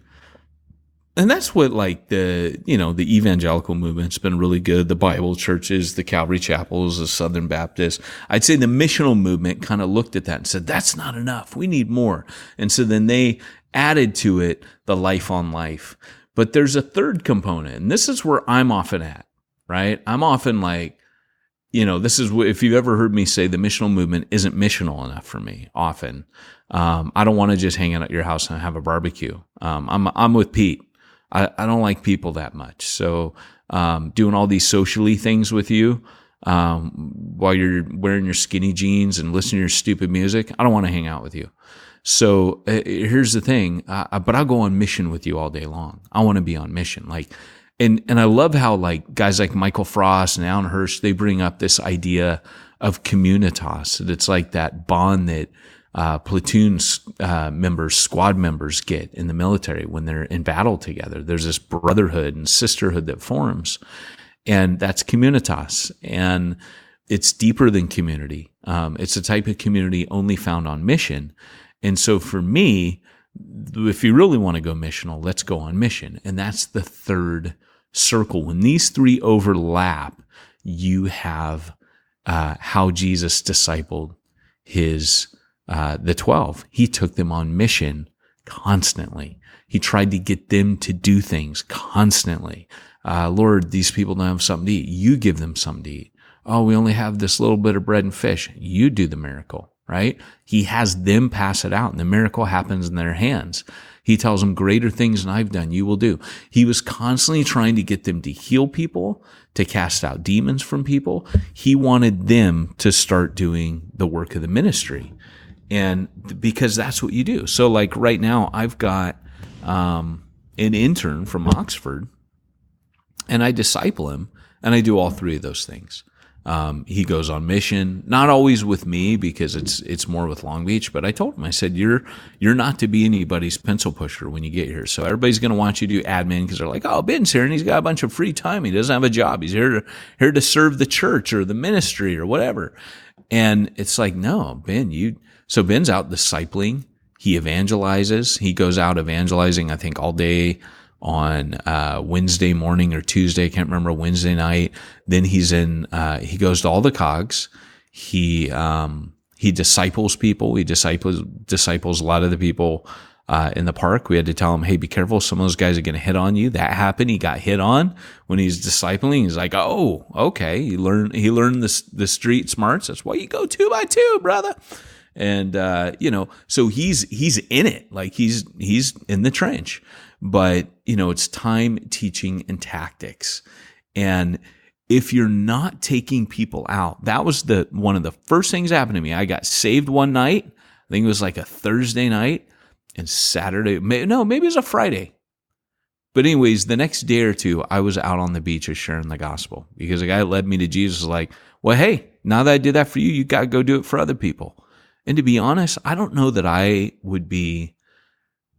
And that's what the evangelical movement's been really good. The Bible churches, the Calvary chapels, the Southern Baptists. I'd say the missional movement kind of looked at that and said, that's not enough. We need more. And so then they added to it the life on life. But there's a third component, and this is where I'm often at, right? I'm often this is, if you've ever heard me say the missional movement isn't missional enough for me, often. I don't want to just hang out at your house and have a barbecue. I'm with Pete. I don't like people that much. So doing all these socially things with you while you're wearing your skinny jeans and listening to your stupid music, I don't want to hang out with you. So here's the thing, but I'll go on mission with you all day long. I want to be on mission. And I love how guys like Michael Frost and Alan Hirsch, they bring up this idea of communitas. That it's like that bond that platoon members, squad members get in the military when they're in battle together. There's this brotherhood and sisterhood that forms, and that's communitas. And it's deeper than community. It's a type of community only found on mission. And so for me, if you really want to go missional, let's go on mission. And that's the third circle. When these 3 overlap, you have how Jesus discipled the 12. He took them on mission constantly. He tried to get them to do things constantly. Lord, these people don't have something to eat. You give them something to eat. Oh, we only have this little bit of bread and fish. You do the miracle. Right? He has them pass it out, and the miracle happens in their hands. He tells them, greater things than I've done, you will do. He was constantly trying to get them to heal people, to cast out demons from people. He wanted them to start doing the work of the ministry. And because that's what you do. So right now, I've got an intern from Oxford, and I disciple him, and I do all 3 of those things. He goes on mission, not always with me because it's more with Long Beach, but I told him, I said, you're not to be anybody's pencil pusher when you get here. So everybody's going to want you to do admin because they're like, oh, Ben's here and he's got a bunch of free time. He doesn't have a job. He's here to serve the church or the ministry or whatever. And it's like, no, Ben, so Ben's out discipling. He evangelizes. He goes out evangelizing, I think, all day on Wednesday morning or Tuesday, I can't remember, Wednesday night. Then he goes to all the COGs. He disciples people. He disciples a lot of the people in the park. We had to tell him, hey, be careful. Some of those guys are going to hit on you. That happened. He got hit on when he's discipling. He's like, oh, okay. He learned the street smarts. That's why you go 2 by 2, brother. And, so he's in it. He's in the trench. But, it's time, teaching, and tactics. And if you're not taking people out, that was one of the first things that happened to me. I got saved one night. I think it was like a Thursday night, and Saturday, maybe it was a Friday. But anyways, the next day or 2, I was out on the beach sharing the gospel because a guy led me to Jesus was like, well, hey, now that I did that for you, you got to go do it for other people. And to be honest, I don't know that I would be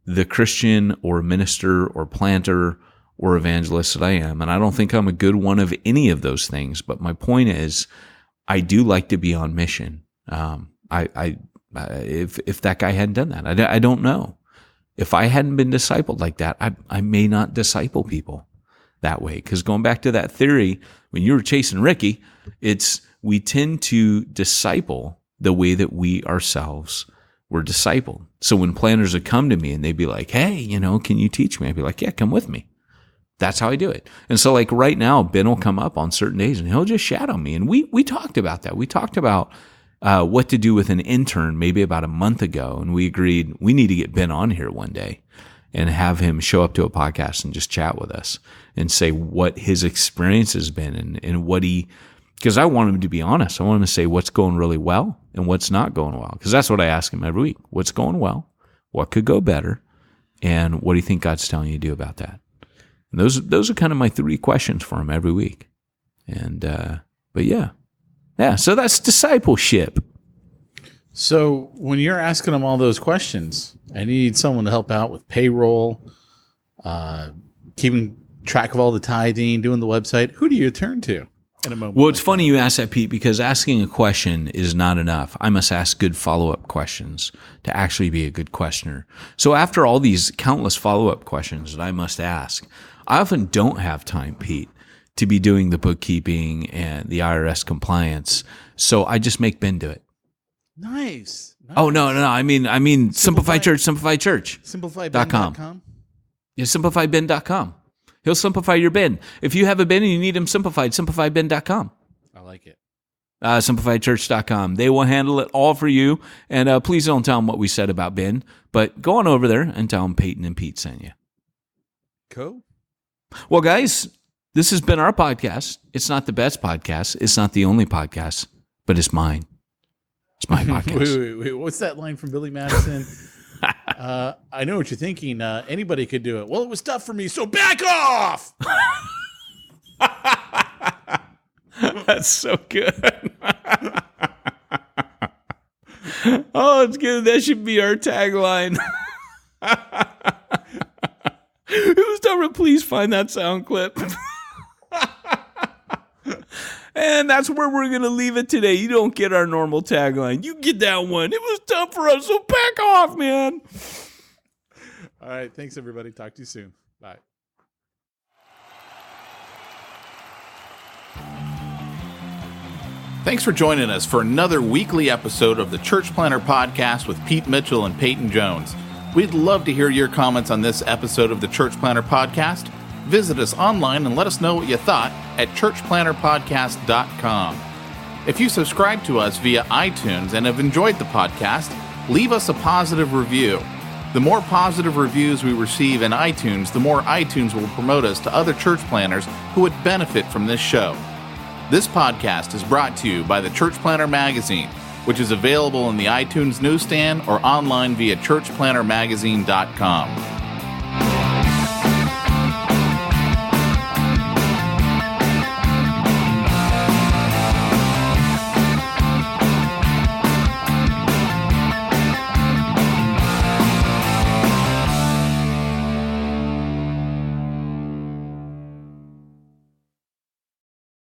the Christian or minister or planter or evangelist that I am. And I don't think I'm a good one of any of those things. But my point is, I do like to be on mission. If that guy hadn't done that, I don't know. If I hadn't been discipled like that, I may not disciple people that way. Because going back to that theory, when you were chasing Ricky, we tend to disciple the way that we ourselves were discipled. So when planners would come to me and they'd be like, hey, can you teach me? I'd be like, yeah, come with me. That's how I do it. And so like right now, Ben will come up on certain days and he'll just shadow me. And we talked about that. We talked about what to do with an intern maybe about a month ago. And we agreed we need to get Ben on here one day and have him show up to a podcast and just chat with us and say what his experience has been and what because I want him to be honest. I want him to say what's going really well and what's not going well. Because that's what I ask him every week. What's going well? What could go better? And what do you think God's telling you to do about that? And those are kind of my 3 questions for him every week. And, but yeah. So that's discipleship. So when you're asking them all those questions, I need someone to help out with payroll, keeping track of all the tithing, doing the website. Who do you turn to in a moment? Well, it's funny you ask that, Pete, because asking a question is not enough. I must ask good follow-up questions to actually be a good questioner. So after all these countless follow-up questions that I must ask, I often don't have time, Pete, to be doing the bookkeeping and the IRS compliance. So I just make Ben do it. Nice. Oh, no. I mean, Simplify Church. SimplifyBen.com. Yeah, SimplifyBen.com. He'll simplify your Ben. If you have a Ben and you need him simplified, SimplifyBen.com. I like it. SimplifyChurch.com. They will handle it all for you. And please don't tell them what we said about Ben, but go on over there and tell them Peyton and Pete sent you. Cool. Well, guys, this has been our podcast. It's not the best podcast. It's not the only podcast, but it's mine. It's my podcast. Wait. What's that line from Billy Madison? I know what you're thinking. Anybody could do it. Well, it was tough for me, so back off! That's so good. Oh, it's good. That should be our tagline. It was tough. Please find that sound clip. And that's where we're going to leave it today. You don't get our normal tagline. You get that one. It was tough for us, so back off, man. All right. Thanks, everybody. Talk to you soon. Bye. Thanks for joining us for another weekly episode of the Church Planter Podcast with Pete Mitchell and Peyton Jones. We'd love to hear your comments on this episode of the Church Planter Podcast. Visit us online and let us know what you thought at churchplanterpodcast.com. If you subscribe to us via iTunes and have enjoyed the podcast, leave us a positive review. The more positive reviews we receive in iTunes, the more iTunes will promote us to other church planners who would benefit from this show. This podcast is brought to you by the Church Planter Magazine, which is available in the iTunes newsstand or online via churchplantermagazine.com.